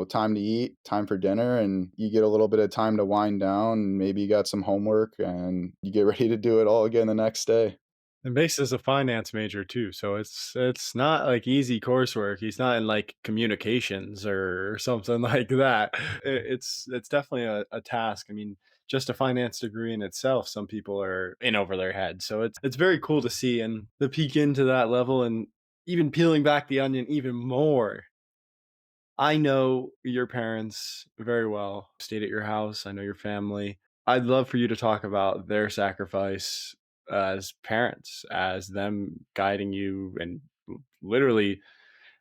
Speaker 4: time to eat, time for dinner, and you get a little bit of time to wind down, and maybe you got some homework, and you get ready to do it all again the next day.
Speaker 3: And Mace is a finance major too, so it's not like easy coursework. He's not in like communications or something like that. It's definitely a task. I mean, just a finance degree in itself, some people are in over their head. So it's very cool to see and to peek into that level, and even peeling back the onion even more. I know your parents very well, stayed at your house. I know your family. I'd love for you to talk about their sacrifice as parents, as them guiding you and literally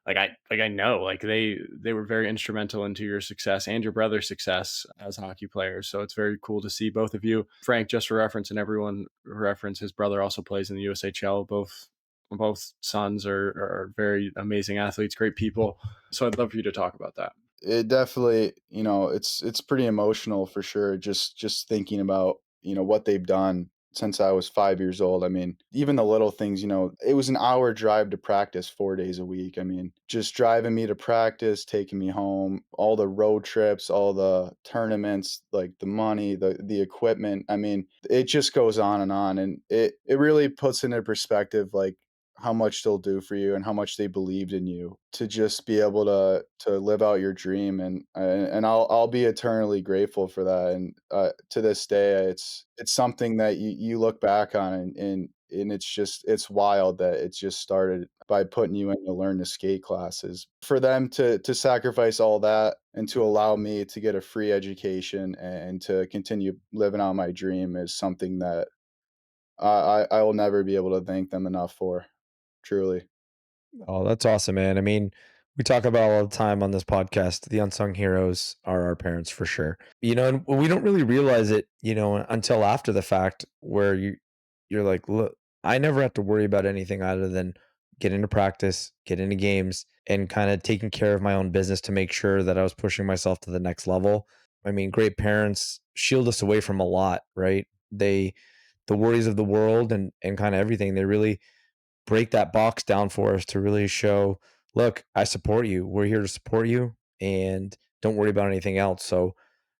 Speaker 3: I know like they were very instrumental into your success and your brother's success as hockey players. So it's very cool to see both of you. Frank, just for reference, and everyone for reference, his brother also plays in the USHL. Both sons are very amazing athletes, great people. So I'd love for you to talk about that.
Speaker 4: It definitely, it's pretty emotional for sure, just thinking about what they've done. since I was 5 years old. I mean, even the little things, it was an hour drive to practice 4 days a week. I mean, just driving me to practice, taking me home, all the road trips, all the tournaments, like the money, the equipment. I mean, it just goes on and on. And it really puts into perspective like how much they'll do for you and how much they believed in you to just be able to live out your dream. And I'll be eternally grateful for that. And to this day, it's something that you look back on, and it's wild that it's just started by putting you in to learn to skate classes. For them to sacrifice all that and to allow me to get a free education and to continue living out my dream is something that I will never be able to thank them enough for. Truly.
Speaker 1: Oh, that's awesome, man. I mean, we talk about all the time on this podcast, the unsung heroes are our parents for sure. And we don't really realize it, until after the fact where you're like, look, I never have to worry about anything other than get into practice, get into games, and kind of taking care of my own business to make sure that I was pushing myself to the next level. I mean, great parents shield us away from a lot, right? The worries of the world and kind of everything, they really break that box down for us to really show, look, I support you. We're here to support you and don't worry about anything else. So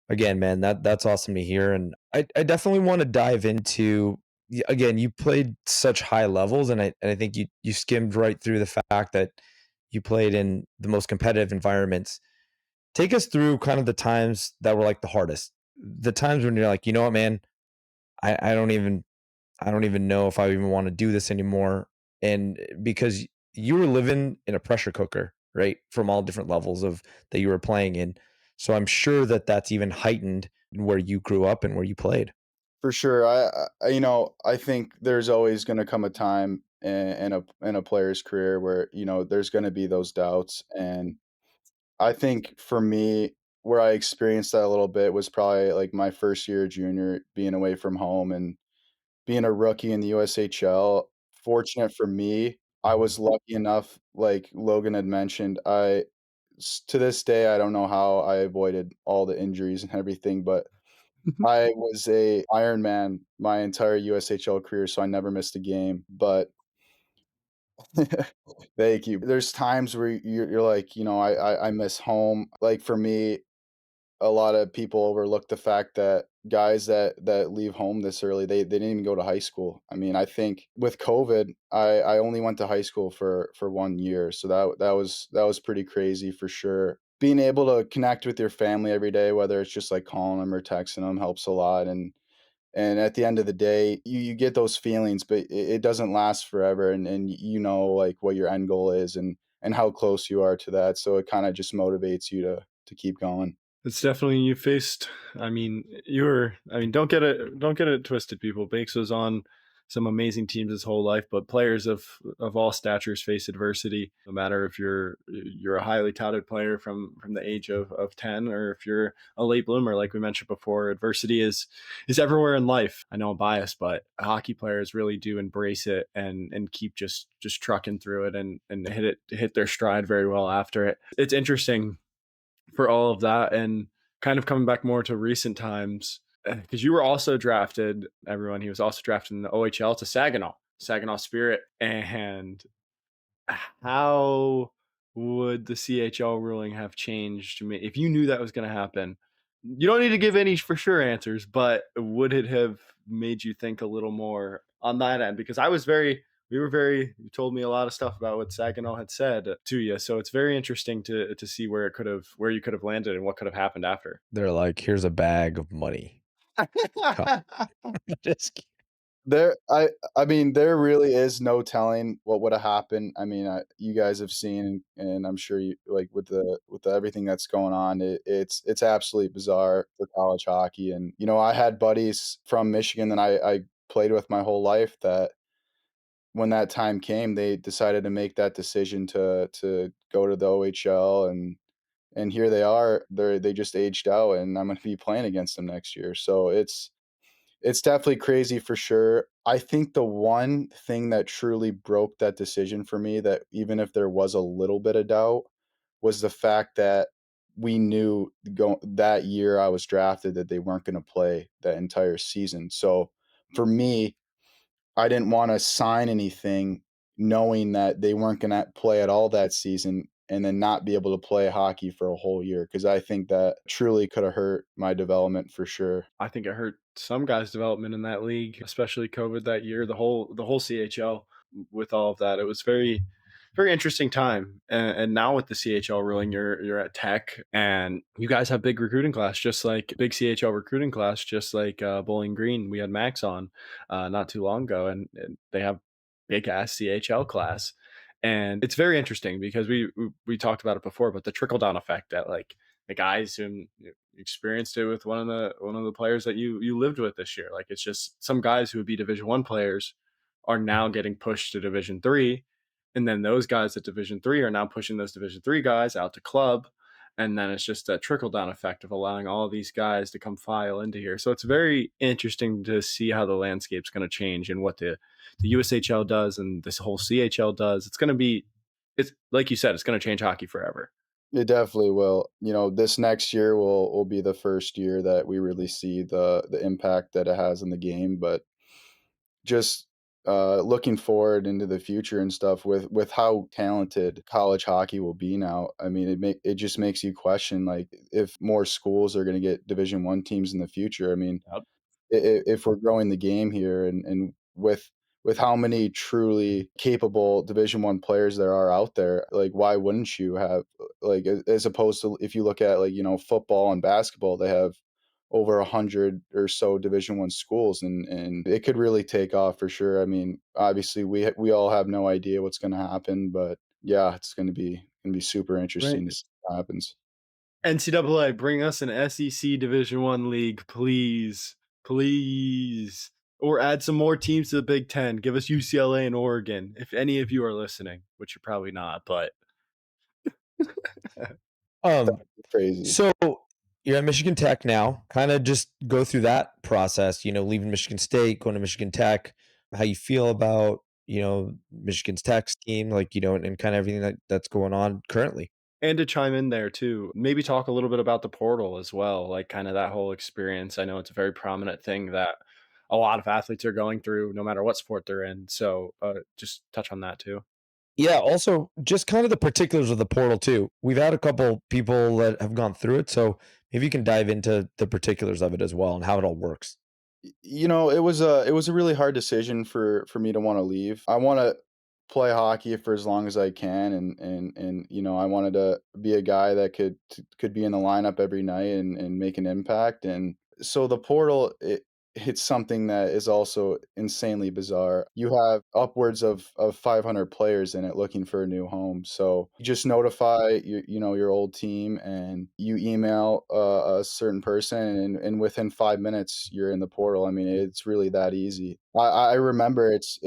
Speaker 1: again, man, that's awesome to hear. And I definitely want to dive into again, you played such high levels and I think you skimmed right through the fact that you played in the most competitive environments. Take us through kind of the times that were like the hardest. The times when you're like, you know what, man, I don't even know if I even want to do this anymore. And because you were living in a pressure cooker, right? From all different levels of that you were playing in. So I'm sure that that's even heightened where you grew up and where you played.
Speaker 4: For sure. I think there's always going to come a time in a player's career where, there's going to be those doubts. And I think for me, where I experienced that a little bit was probably like my first year junior being away from home and being a rookie in the USHL. Fortunate for me, I was lucky enough, like Logan had mentioned, to this day, I don't know how I avoided all the injuries and everything, but I was a Iron Man my entire USHL career, so I never missed a game. But thank you. There's times where you're like, I miss home. Like for me, a lot of people overlook the fact that guys that leave home this early, they didn't even go to high school. I mean, I think with COVID, I only went to high school for 1 year, so that was pretty crazy for sure. Being able to connect with your family every day, whether it's just like calling them or texting them, helps a lot. And at the end of the day, you get those feelings, but it doesn't last forever. And like what your end goal is and how close you are to that. So it kind of just motivates you to keep going.
Speaker 3: It's definitely you faced. I mean, you were. I mean, don't get it twisted, people. Banks was on some amazing teams his whole life, but players of all statures face adversity. No matter if you're a highly touted player from the age of 10, or if you're a late bloomer, like we mentioned before, adversity is everywhere in life. I know I'm biased, but hockey players really do embrace it and keep just trucking through it and hit their stride very well after it. It's interesting for all of that. And kind of coming back more to recent times, because you were also drafted, everyone, he was also drafted in the OHL to Saginaw Spirit. And how would the CHL ruling have changed me if you knew that was going to happen? You don't need to give any for sure answers, but would it have made you think a little more on that end? Because you told me a lot of stuff about what Saginaw had said to you. So it's very interesting to see where you could have landed and what could have happened after.
Speaker 1: They're like, here's a bag of money. Come- Just kidding.
Speaker 4: I mean, there really is no telling what would have happened. I mean, you guys have seen, and I'm sure you like with the everything that's going on. It's absolutely bizarre for college hockey. And I had buddies from Michigan that I played with my whole life that when that time came, they decided to make that decision to go to the OHL, and here they are. They just aged out, and I'm going to be playing against them next year. So it's definitely crazy for sure. I think the one thing that truly broke that decision for me, that even if there was a little bit of doubt, was the fact that we knew that year I was drafted that they weren't going to play that entire season. So for me, I didn't want to sign anything knowing that they weren't going to play at all that season and then not be able to play hockey for a whole year, because I think that truly could have hurt my development for sure.
Speaker 3: I think it hurt some guys' development in that league, especially COVID that year. The whole CHL with all of that, it was very interesting time. And now with the CHL ruling, you're at Tech, and you guys have big recruiting class, just like big CHL recruiting class, just like Bowling Green. We had Max on not too long ago, and they have big ass CHL class. And it's very interesting because we talked about it before, but the trickle down effect that like the guys who experienced it with one of the players that you lived with this year. Like it's just some guys who would be Division 1 players are now getting pushed to Division 3, and then those guys at Division 3 are now pushing those Division 3 guys out to club, and then it's just a trickle down effect of allowing all of these guys to come file into here. So it's very interesting to see how the landscape's going to change and what the USHL does and this whole CHL does. It's like you said, it's going to change hockey forever.
Speaker 4: It definitely will. This next year will be the first year that we really see the impact that it has in the game. But just looking forward into the future and stuff with how talented college hockey will be now. I mean, it just makes you question like if more schools are going to get Division 1 teams in the future. I mean,
Speaker 3: Yep.
Speaker 4: if we're growing the game here and with how many truly capable Division 1 players there are out there, like why wouldn't you have like as opposed to if you look at like football and basketball, they have over 100 or so Division 1 schools, and it could really take off for sure. I mean, obviously we all have no idea what's going to happen, but yeah, it's going to be super
Speaker 3: Right.
Speaker 4: interesting to see what happens.
Speaker 3: NCAA, bring us an SEC Division 1 league, please, please, or add some more teams to the Big Ten. Give us UCLA and Oregon, if any of you are listening, which you're probably not. But
Speaker 1: Um,
Speaker 4: Crazy.
Speaker 1: so you're at Michigan Tech now. Kind of just go through that process, leaving Michigan State, going to Michigan Tech, how you feel about, Michigan Tech's team, like, and kind of everything that's going on currently.
Speaker 3: and to chime in there too, maybe talk a little bit about the portal as well, like kind of that whole experience. I know it's a very prominent thing that a lot of athletes are going through, no matter what sport they're in. So just touch on that too.
Speaker 1: Yeah, also just kind of the particulars of the portal too. We've had a couple people that have gone through it, so maybe you can dive into the particulars of it as well and how it all works.
Speaker 4: It was a really hard decision for me to want to leave. I want to play hockey for as long as I can, and I wanted to be a guy that could be in the lineup every night and make an impact. And so the portal, it's something that is also insanely bizarre. You have upwards of 500 players in it looking for a new home. So you just notify your old team, and you email a certain person, and within 5 minutes you're in the portal. I mean, it's really that easy. I remember it's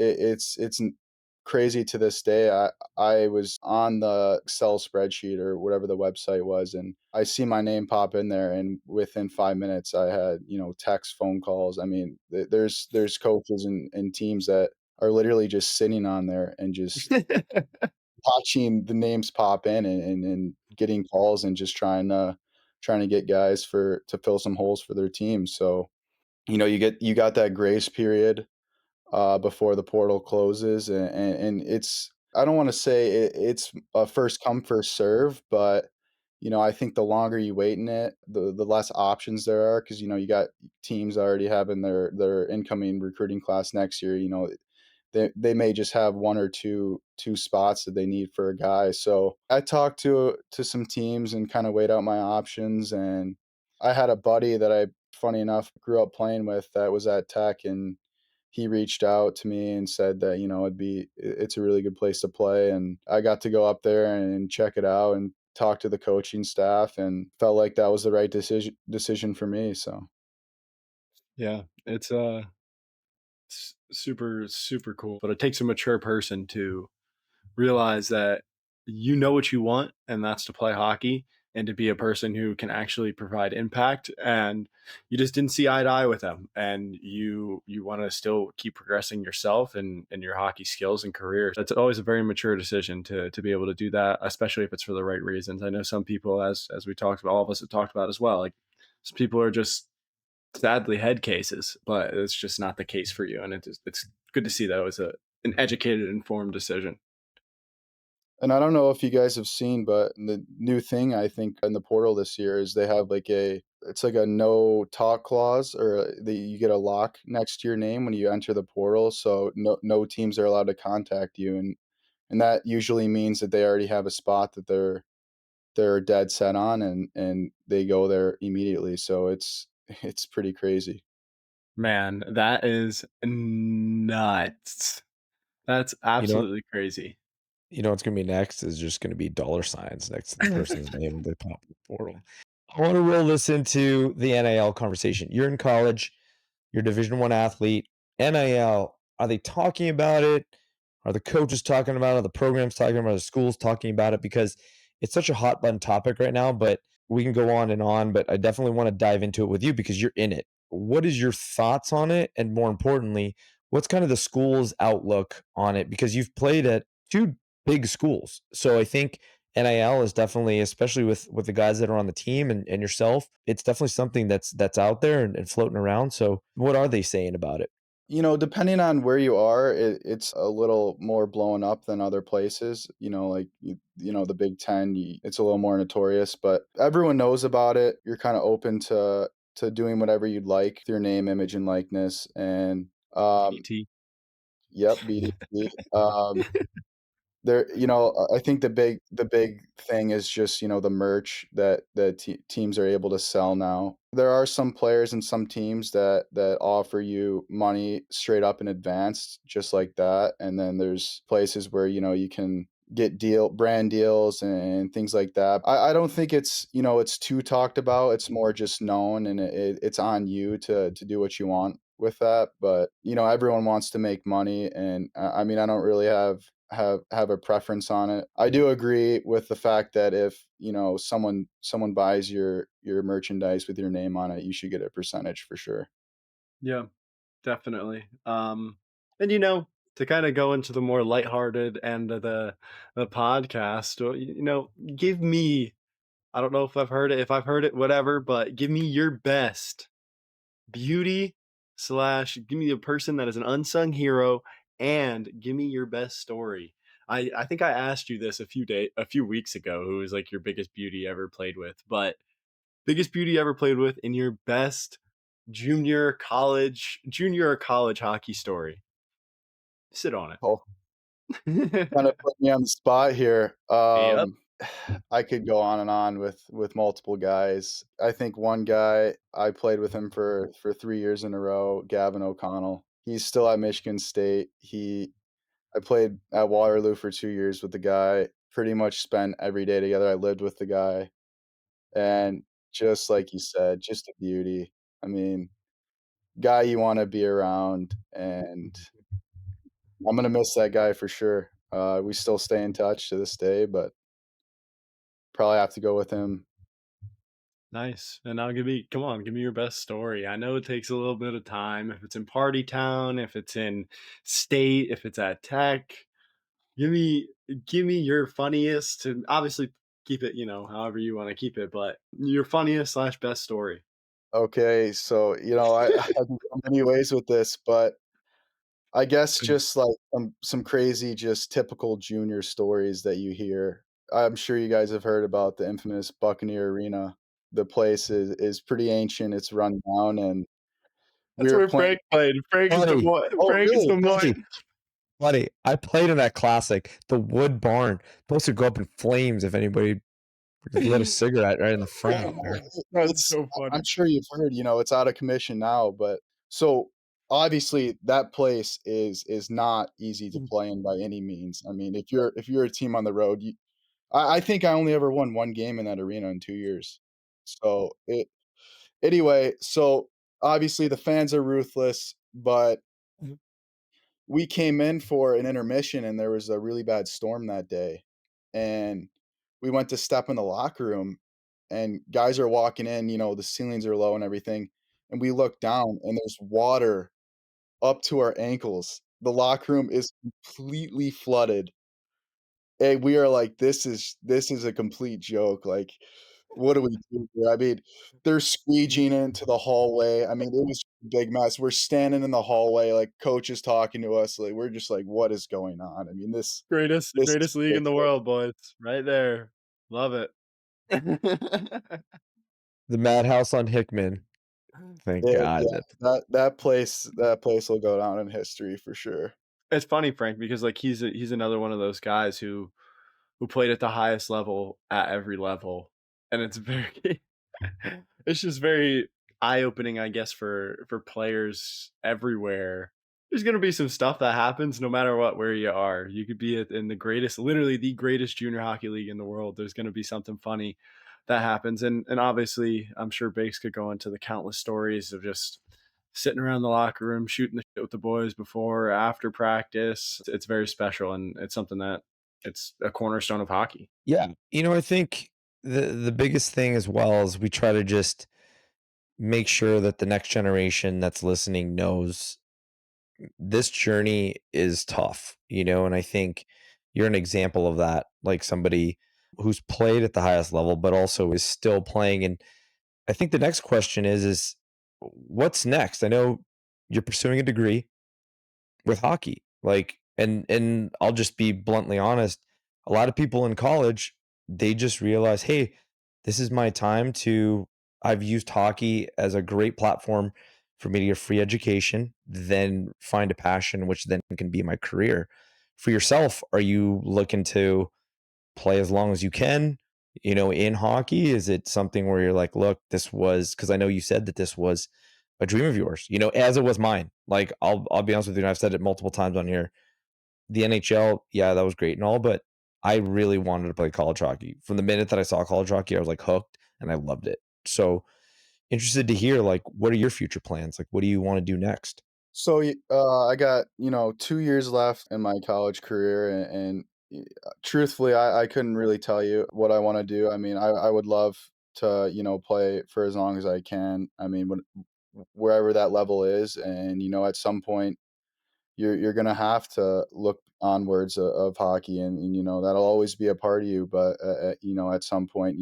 Speaker 4: crazy to this day. I was on the Excel spreadsheet or whatever the website was, and I see my name pop in there, and within 5 minutes I had text, phone calls. I mean, there's coaches and teams that are literally just sitting on there and just watching the names pop in, and getting calls and just trying to get guys to fill some holes for their team. So you got that grace period before the portal closes, and it's, I don't want to say it's a first come first serve, but I think the longer you wait in it, the less options there are, because you got teams already having their incoming recruiting class next year. They may just have one or two spots that they need for a guy. So I talked to some teams and kind of weighed out my options, and I had a buddy that I, funny enough, grew up playing with that was at Tech, and he reached out to me and said that it's a really good place to play, and I got to go up there and check it out and talk to the coaching staff, and felt like that was the right decision for me. So
Speaker 3: Yeah, it's super super cool, but it takes a mature person to realize that you know what you want, and that's to play hockey and to be a person who can actually provide impact. And you just didn't see eye to eye with them, and you want to still keep progressing yourself and your hockey skills and career. That's always a very mature decision to be able to do that, especially if it's for the right reasons. I know some people, as we talked about, all of us have talked about as well, like some people are just sadly head cases, but it's just not the case for you. And it's good to see that it was an educated, informed decision.
Speaker 4: And I don't know if you guys have seen, but the new thing I think in the portal this year is they have like it's like a no talk clause, or you get a lock next to your name when you enter the portal, so no teams are allowed to contact you, and that usually means that they already have a spot that they're dead set on, and they go there immediately. So it's pretty crazy.
Speaker 3: Man, that is nuts. That's
Speaker 1: You know
Speaker 3: absolutely crazy.
Speaker 1: what's gonna be next is just gonna be dollar signs next to the person's name when they pop in the portal. I wanna roll this into the NIL conversation. You're in college, you're a Division I athlete. NIL, are they talking about it? Are the coaches talking about it? Are the programs talking about it? Are the schools talking about it? Because it's such a hot button topic right now, but we can go on, but I definitely want to dive into it with you because you're in it. What is your thoughts on it? And more importantly, what's kind of the school's outlook on it? Because you've played at two big schools. So I think NIL is definitely, especially with the guys that are on the team and yourself, it's definitely something that's out there and floating around. So what are they saying about it?
Speaker 4: Depending on where you are, it's a little more blown up than other places. Like the Big Ten, it's a little more notorious, but everyone knows about it. You're kind of open to doing whatever you'd like with your name, image, and likeness. And
Speaker 3: DDT.
Speaker 4: yep, BDT. There, I think the big thing is just, the merch that teams are able to sell now. There are some players and some teams that offer you money straight up in advance, just like that. And then there's places where, you can get brand deals and things like that. I don't think it's too talked about. It's more just known, and it's on you to do what you want with that. But everyone wants to make money, and I mean, I don't really have a preference on it. I do agree with the fact that if, someone buys your merchandise with your name on it, you should get a percentage for sure.
Speaker 3: Yeah, definitely. And to kind of go into the more lighthearted end of the podcast, give me, I don't know if I've heard it, whatever, but give me your best beauty slash give me a person that is an unsung hero, and give me your best story. I think I asked you this a few weeks ago, who was like your biggest beauty ever played with, but biggest beauty ever played with in your best junior or college hockey story. Sit on
Speaker 4: Oh,
Speaker 3: it.
Speaker 4: kind of put me on the spot here.
Speaker 3: Yep.
Speaker 4: I could go on and on with multiple guys. I think one guy, I played with him for 3 years in a row, Gavin O'Connell. He's still at Michigan State. I played at Waterloo for 2 years with the guy. Pretty much spent every day together. I lived with the guy. And just like you said, just a beauty. I mean, guy you wanna be around, and I'm gonna miss that guy for sure. We still stay in touch to this day, but probably have to go with him.
Speaker 3: Nice. And now give me your best story. I know it takes a little bit of time. If it's in Party Town, if it's in state, if it's at Tech, give me give me your funniest, and obviously keep it, however you want to keep it, but your funniest slash best story.
Speaker 4: Okay, so, I have so many ways with this, but I guess just, like, some crazy, just typical junior stories that you hear. I'm sure you guys have heard about the infamous Buccaneer Arena. The place is pretty ancient, it's run down, and we
Speaker 3: That's
Speaker 4: were
Speaker 3: where
Speaker 4: playing.
Speaker 3: Frank played. Frank is the
Speaker 1: Buddy,
Speaker 3: one.
Speaker 4: Oh,
Speaker 3: Frank is
Speaker 4: really?
Speaker 3: the one.
Speaker 1: buddy, buddy, I played in that classic, the wood barn. Supposed to go up in flames if anybody lit a cigarette right in the front
Speaker 4: Well,
Speaker 1: out there.
Speaker 3: That's
Speaker 4: it's
Speaker 3: so funny.
Speaker 4: I'm sure you've heard, it's out of commission now, but so, obviously, that place is not easy to play in by any means. I mean, if you're a team on the road, I think I only ever won 1 game in that arena in 2 years. So, so, obviously, the fans are ruthless, but we came in for an intermission, and there was a really bad storm that day, and we went to step in the locker room, and guys are walking in, the ceilings are low and everything, and we look down, and there's water up to our ankles. The locker room is completely flooded, and we are like, this is a complete joke." Like, what do we do here? I mean, they're squeegeeing into the hallway. I mean, it was a big mess. We're standing in the hallway, like, coach is talking to us, like, we're just like, "What is going on?" I mean, this is
Speaker 3: Greatest league in the
Speaker 4: ridiculous.
Speaker 3: world, boys. Right there. Love it.
Speaker 1: The Madhouse on Hickman. Thank
Speaker 4: Yeah,
Speaker 1: God that
Speaker 4: that place will go down in history for sure.
Speaker 3: It's funny, Frank, because, like, he's another one of those guys who played at the highest level at every level, and it's very it's just very eye-opening, I guess, for players everywhere. There's gonna be some stuff that happens no matter what, where you are. You could be in the greatest, literally the greatest junior hockey league in the world. There's gonna be something funny that happens, and obviously, I'm sure Bakes could go into the countless stories of just sitting around the locker room, shooting the shit with the boys before or after practice. It's very special, and it's something that it's a cornerstone of hockey.
Speaker 1: yeah, I think the biggest thing as well is we try to just make sure that the next generation that's listening knows this journey is tough, and I think you're an example of that, like somebody who's played at the highest level, but also is still playing. And I think the next question is what's next? I know you're pursuing a degree with hockey, like, and I'll just be bluntly honest. A lot of people in college, they just realize, hey, this is my time to. I've used hockey as a great platform for me to get free education, then find a passion, which then can be my career. For yourself, are you looking to play as long as you can, in hockey? Is it something where you're like, look, this was because I know you said that this was a dream of yours, as it was mine. Like I'll be honest with you, and I've said it multiple times on here. The NHL, yeah, that was great and all, but I really wanted to play college hockey. From the minute that I saw college hockey, I was like hooked and I loved it. So interested to hear like what are your future plans? Like what do you want to do next?
Speaker 4: So, I got, 2 years left in my college career, and truthfully, I couldn't really tell you what I wanna do. I mean, I would love to, play for as long as I can. I mean, wherever that level is, and, at some point, you're gonna have to look onwards of hockey, and, that'll always be a part of you, but, at some point,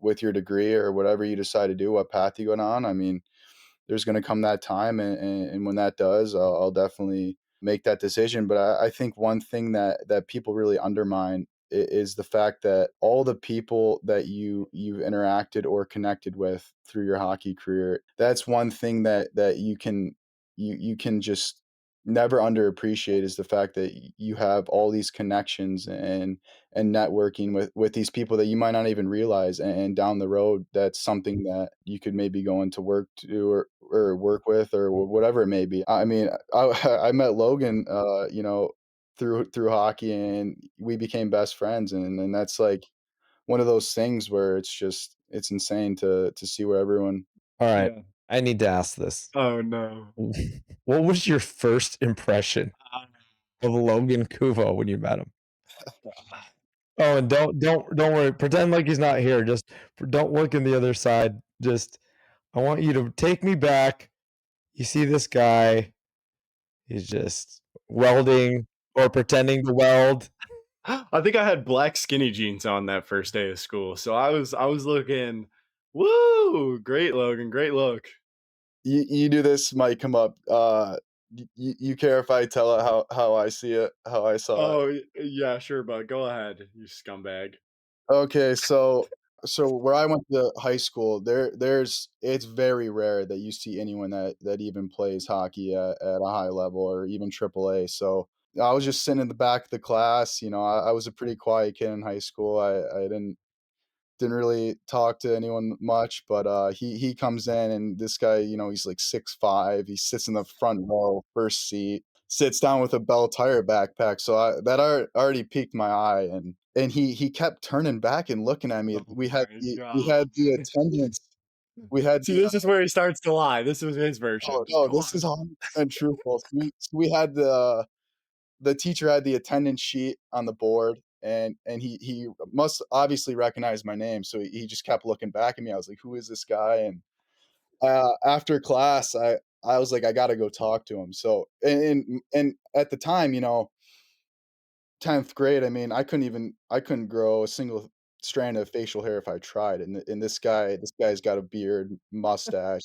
Speaker 4: with your degree or whatever you decide to do, what path you go on, I mean, there's going to come that time, and when that does, I'll definitely make that decision. But I think one thing that people really undermine is the fact that all the people that you've interacted or connected with through your hockey career, that's one thing that you can just never underappreciate, is the fact that you have all these connections and networking with these people that you might not even realize, and down the road, that's something that you could maybe go into work to, or work with, or whatever it may be. I mean, I met Logan, through hockey, and we became best friends, and that's like one of those things where it's insane to see where everyone.
Speaker 1: All right.
Speaker 3: Yeah.
Speaker 1: I need to ask this.
Speaker 3: Oh, no.
Speaker 1: What was your first impression of Logan Kuvo when you met him? Oh, and don't worry. Pretend like he's not here. Just don't look in the other side. Just I want you to take me back. You see this guy, he's just welding or pretending to weld.
Speaker 3: I think I had black skinny jeans on that first day of school, so I was looking, woo, great, Logan, great look.
Speaker 4: You do this might come up. You care if I tell it how I see it, how I saw it?
Speaker 3: Oh, yeah, sure, bud. Go ahead, you scumbag.
Speaker 4: Okay, so where I went to high school, there's it's very rare that you see anyone that even plays hockey at a high level, or even AAA. So I was just sitting in the back of the class. I was a pretty quiet kid in high school. I didn't really talk to anyone much, but he comes in, and this guy, he's like 6'5". He sits in the front row, first seat, sits down with a Bell Tire backpack. So that already piqued my eye, and he kept turning back and looking at me.
Speaker 3: Oh
Speaker 4: We had
Speaker 3: my
Speaker 4: we
Speaker 3: god.
Speaker 4: had the attendance. We had
Speaker 3: See,
Speaker 4: the
Speaker 3: this is where he starts to lie. This was his
Speaker 4: oh
Speaker 3: version.
Speaker 4: no,
Speaker 3: Go
Speaker 4: this
Speaker 3: on.
Speaker 4: is 100% truthful. So we had the teacher had the attendance sheet on the board, and he must obviously recognize my name, so he just kept looking back at me. I was like, "Who is this guy?" And after class, I was like, "I gotta go talk to him." So and at the time, 10th grade, I mean, I couldn't grow a single strand of facial hair if I tried, and this guy's got a beard, mustache.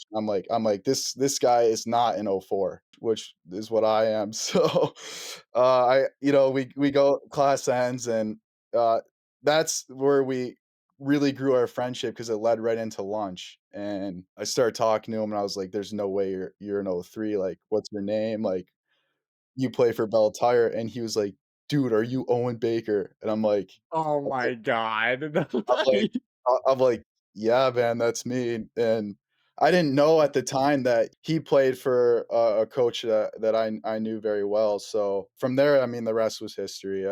Speaker 4: This guy is not an '04, which is what I am. So, I you know, we go class ends, and, uh, that's where we really grew our friendship because it led right into lunch, and I started talking to him, and I was like, "There's no way you're an '03, like, what's your name? Like, you play for Bell Tire," and he was like, "Dude, are you Owen Baker?" And
Speaker 3: Oh
Speaker 4: I'm like
Speaker 3: my god.
Speaker 4: I'm like I'm like, "Yeah, man, that's me," and I didn't know at the time that he played for a coach that I knew very well, so from there, I mean, the rest was history.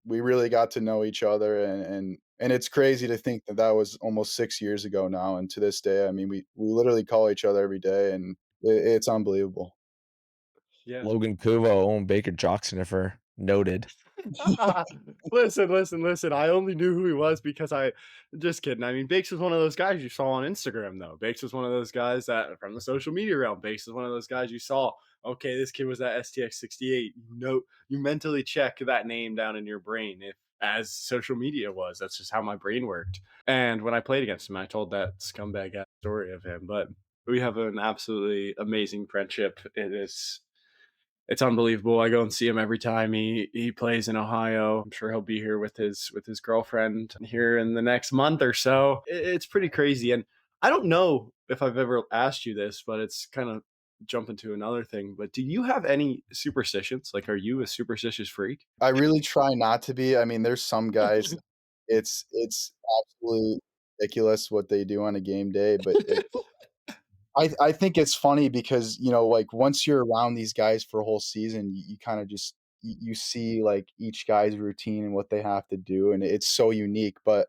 Speaker 4: We really got to know each other, and it's crazy to think that that was almost 6 years ago now, and to this day, I mean, we literally call each other every day, and it's unbelievable.
Speaker 3: Yeah.
Speaker 1: Logan Kuvo, Owen Baker, jock sniffer, noted.
Speaker 3: Listen, listen, listen. I only knew who he was because I just kidding. I mean, Bakes was one of those guys you saw on Instagram, though. Bakes was one of those guys that from the social media realm. Bakes was one of those guys you saw. Okay, this kid was at STX 68. You know, you mentally check that name down in your brain if as social media was. That's just how my brain worked. And when I played against him, I told that scumbag ass story of him. But we have an absolutely amazing friendship. It's unbelievable. I go and see him every time he plays in Ohio. I'm sure he'll be here with his girlfriend here in the next month or so. It's pretty crazy, and I don't know if I've ever asked you this, but it's kind of jump into another thing. But do you have any superstitions? Like, are you a superstitious freak?
Speaker 4: I really try not to be. I mean, there's some guys, it's absolutely ridiculous what they do on a game day, but I think it's funny because, like, once you're around these guys for a whole season, you kinda just you see, like, each guy's routine and what they have to do, and it's so unique, but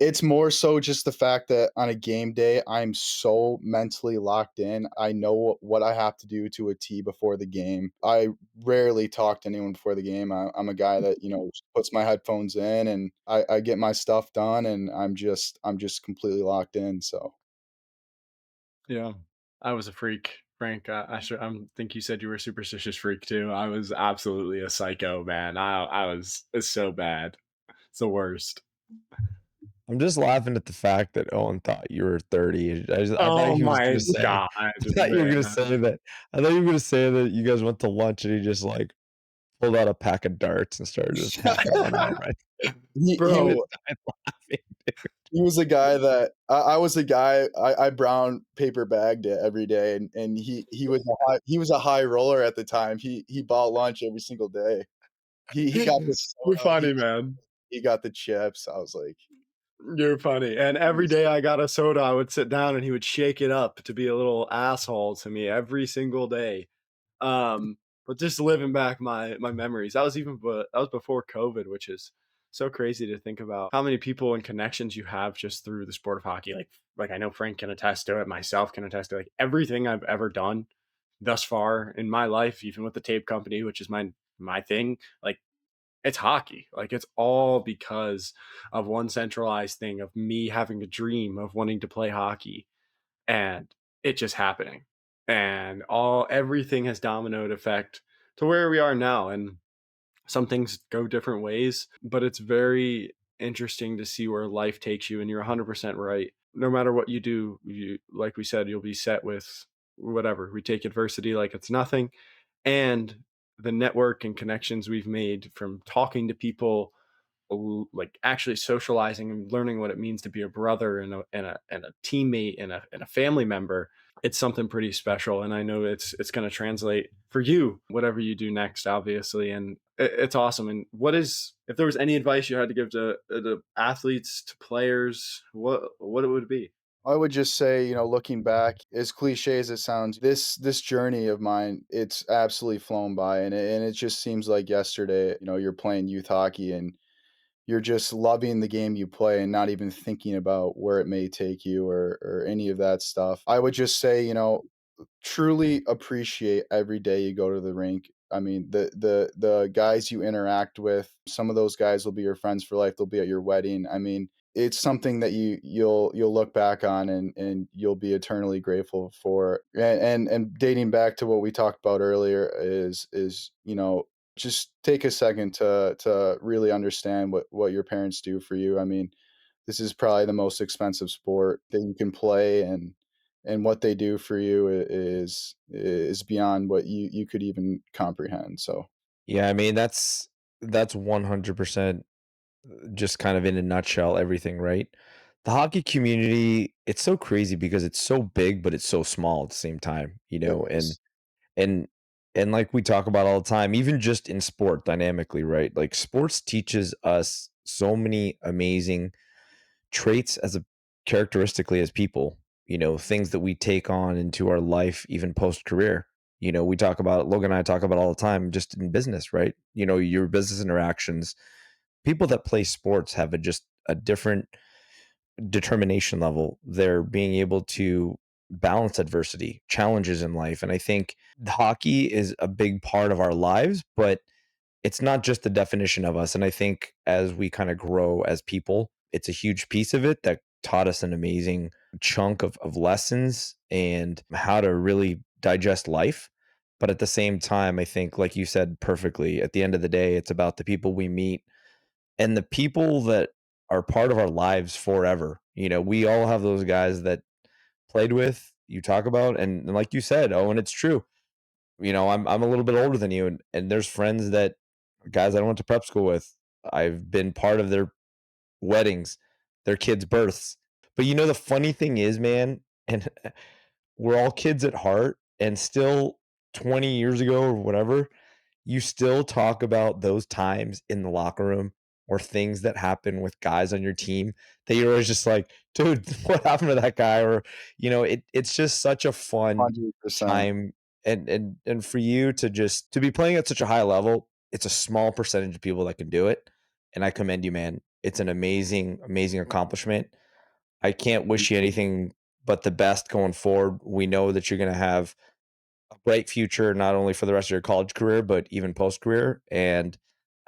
Speaker 4: it's more so just the fact that on a game day, I'm so mentally locked in. I know what I have to do to a T before the game. I rarely talk to anyone before the game. I'm a guy that, just puts my headphones in, and I get my stuff done, and I'm just completely locked in, so
Speaker 3: Yeah, I was a freak, Frank. I think you said you were a superstitious freak too. I was absolutely a psycho, man. I was it's so bad. It's the worst.
Speaker 1: I'm just laughing at the fact that Owen thought you were 30. I thought
Speaker 3: Oh
Speaker 1: he was
Speaker 3: my
Speaker 1: gonna say
Speaker 3: god,
Speaker 1: I thought you were gonna
Speaker 3: man.
Speaker 1: say that I thought you were gonna say that you guys went to lunch and he just, like, pulled out a pack of darts and started just hacking one out right
Speaker 4: he
Speaker 3: Bro,
Speaker 4: was
Speaker 1: I'm laughing.
Speaker 4: he was a guy that I was a guy, I brown paper bagged it every day, and he was a high roller at the time. He bought lunch every single day. He got the
Speaker 3: you're
Speaker 4: soda,
Speaker 3: funny, man.
Speaker 4: he got the chips. I was like,
Speaker 3: You're funny. And every day I got a soda, I would sit down and he would shake it up to be a little asshole to me every single day. But just living back my memories. That was before COVID, which is so crazy to think about how many people and connections you have just through the sport of hockey. Like I know Frank can attest to it, myself can attest to it. Like everything I've ever done thus far in my life, even with the tape company, which is my thing, like it's hockey. Like it's all because of one centralized thing of me having a dream of wanting to play hockey and it just happening. And all everything has dominoed effect to where we are now. And some things go different ways, but it's very interesting to see where life takes you. And you're 100% right. No matter what you do, you like we said, you'll be set with whatever. We take adversity like it's nothing, and the network and connections we've made from talking to people, like actually socializing and learning what it means to be a brother and a teammate and a family member. It's something pretty special, and I know it's going to translate for you whatever you do next, obviously. And it's awesome. And what is if there was any advice you had to give to athletes, to players, what it would be?
Speaker 4: I would just say, looking back, as cliche as it sounds, this journey of mine, it's absolutely flown by, and it just seems like yesterday. You're playing youth hockey, and you're just loving the game you play, and not even thinking about where it may take you, or any of that stuff. I would just say, truly appreciate every day you go to the rink. I mean, the guys you interact with, some of those guys will be your friends for life. They'll be at your wedding. I mean, it's something that you'll look back on, and you'll be eternally grateful for. And dating back to what we talked about earlier is just take a second to really understand what your parents do for you. I mean, this is probably the most expensive sport that you can play, and what they do for you is beyond what you could even comprehend. So
Speaker 1: Yeah, I mean that's 100% just kind of in a nutshell everything, right? The hockey community, it's so crazy because it's so big but it's so small at the same time, you
Speaker 4: it
Speaker 1: know,
Speaker 4: is.
Speaker 1: and and like we talk about all the time, even just in sport dynamically, right? Like sports teaches us so many amazing traits as a characteristically as people, you know, things that we take on into our life even post career. You know, we talk about Logan and I talk about all the time just in business, right? You know, your business interactions, people that play sports have just a different determination level. They're being able to balance adversity, challenges in life. And I think hockey is a big part of our lives, but it's not just the definition of us. And I think as we kind of grow as people, it's a huge piece of it that taught us an amazing chunk of lessons and how to really digest life. But at the same time, I think, like you said perfectly, at the end of the day, it's about the people we meet and the people that are part of our lives forever. You know, we all have those guys that played with, you talk about, and like you said, oh, and it's true. You know, I'm a little bit older than you, and there's friends that guys I went to prep school with. I've been part of their weddings, their kids' births. But you know, the funny thing is, man, and we're all kids at heart, and still 20 years ago or whatever, you still talk about those times in the locker room or things that happen with guys on your team that you're always just like, dude, what happened to that guy? Or, you know, it's just such a fun
Speaker 4: 100%.
Speaker 1: time. And for you to just to be playing at such a high level, it's a small percentage of people that can do it. And I commend you, man. It's an amazing, amazing accomplishment. I can't
Speaker 4: Thank
Speaker 1: wish you
Speaker 4: you.
Speaker 1: anything but the best going forward. We know that you're going to have a bright future, not only for the rest of your college career, but even post career. And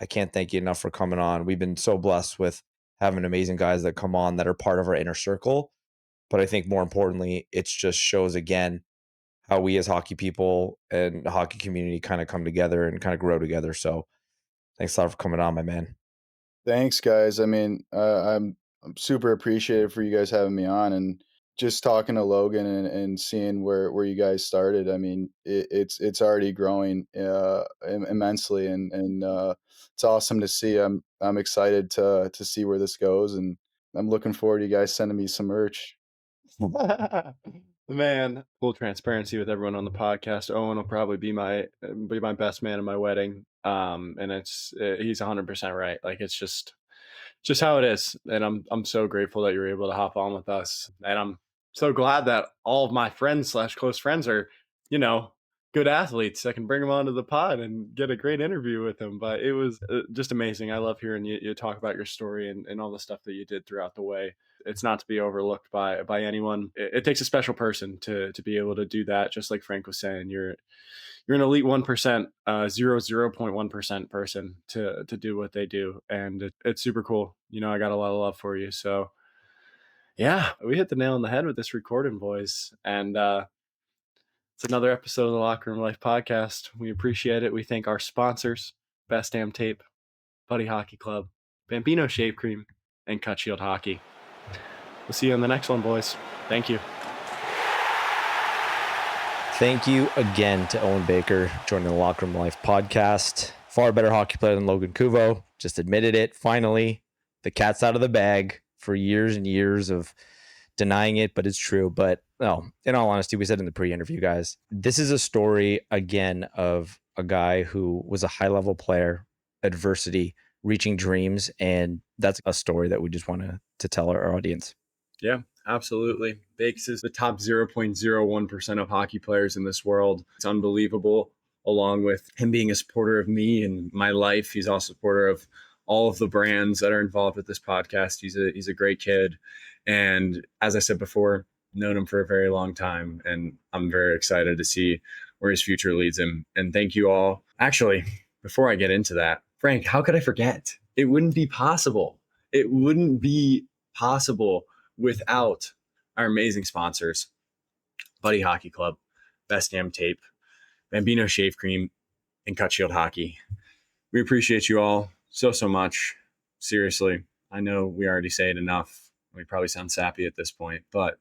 Speaker 1: I can't thank you enough for coming on. We've been so blessed with having amazing guys that come on that are part of our inner circle. But I think more importantly, it just shows again how we as hockey people and the hockey community kind of come together and kind of grow together. So thanks a lot for coming on, my man.
Speaker 4: Thanks, guys. I mean, I'm super appreciative for you guys having me on, and just talking to Logan and seeing where you guys started. I mean, it's already growing immensely, and it's awesome to see. I'm excited to see where this goes, and I'm looking forward to you guys sending me some merch.
Speaker 3: Man, full transparency with everyone on the podcast. Owen will probably be my best man in my wedding. And it's he's 100% right. Like it's just how it is. And I'm so grateful that you're able to hop on with us. And I'm so glad that all of my friends slash close friends are, you know, good athletes. I can bring them onto the pod and get a great interview with them. But it was just amazing. I love hearing you talk about your story and all the stuff that you did throughout the way. It's not to be overlooked by anyone. It takes a special person to be able to do that. Just like Frank was saying, you're an elite 1%, 0.1% person to do what they do, and it's super cool. You know, I got a lot of love for you. So yeah, we hit the nail on the head with this recording, boys, and it's another episode of the Locker Room Life podcast. We appreciate it. We thank our sponsors: Best Damn Tape, Buddy Hockey Club, Bambino Shave Cream, and Cut Shield Hockey. We'll see you on the next one, boys. Thank you.
Speaker 1: Thank you again to Owen Baker joining the Locker Room Life podcast. Far better hockey player than Logan Kuvo. Just admitted it. Finally, the cat's out of the bag for years and years of denying it, but it's true. But no, in all honesty, we said in the pre-interview, guys, this is a story again of a guy who was a high-level player, adversity, reaching dreams, and that's a story that we just want to tell our audience.
Speaker 2: Yeah, absolutely. Bakes is the top 0.01% of hockey players in this world. It's unbelievable. Along with him being a supporter of me and my life, he's also a supporter of all of the brands that are involved with this podcast. He's a great kid. And as I said before, known him for a very long time. And I'm very excited to see where his future leads him. And thank you all. Actually, before I get into that, Frank, how could I forget? It wouldn't be possible. It wouldn't be possible without our amazing sponsors, Buddy Hockey Club, Best Damn Tape, Bambino Shave Cream, and Cut Shield Hockey. We appreciate you all so much. Seriously, I know we already say it enough, We probably sound sappy at this point, but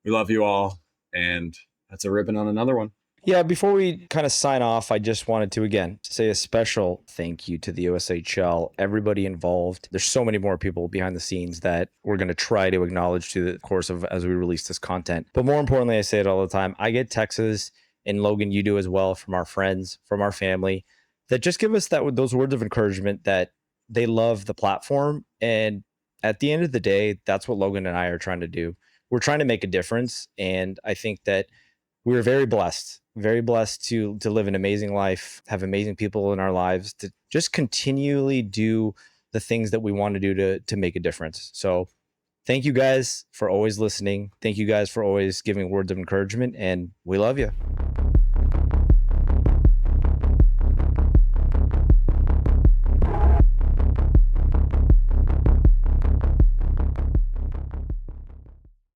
Speaker 2: we love you all. And that's a ribbon on another one.
Speaker 1: Yeah, before we kind of sign off, I just wanted to again say a special thank you to the USHL, everybody involved. There's so many more people behind the scenes that we're going to try to acknowledge through the course of as we release this content. But more importantly, I say it all the time, I get texts, and Logan, you do as well, from our friends, from our family, that just give us those words of encouragement that they love the platform. And at the end of the day, that's what Logan and I are trying to do. We're trying to make a difference. And I think that we were very blessed to live an amazing life, have amazing people in our lives, to just continually do the things that we want to do to make a difference. So thank you guys for always listening. Thank you guys for always giving words of encouragement, and we love you.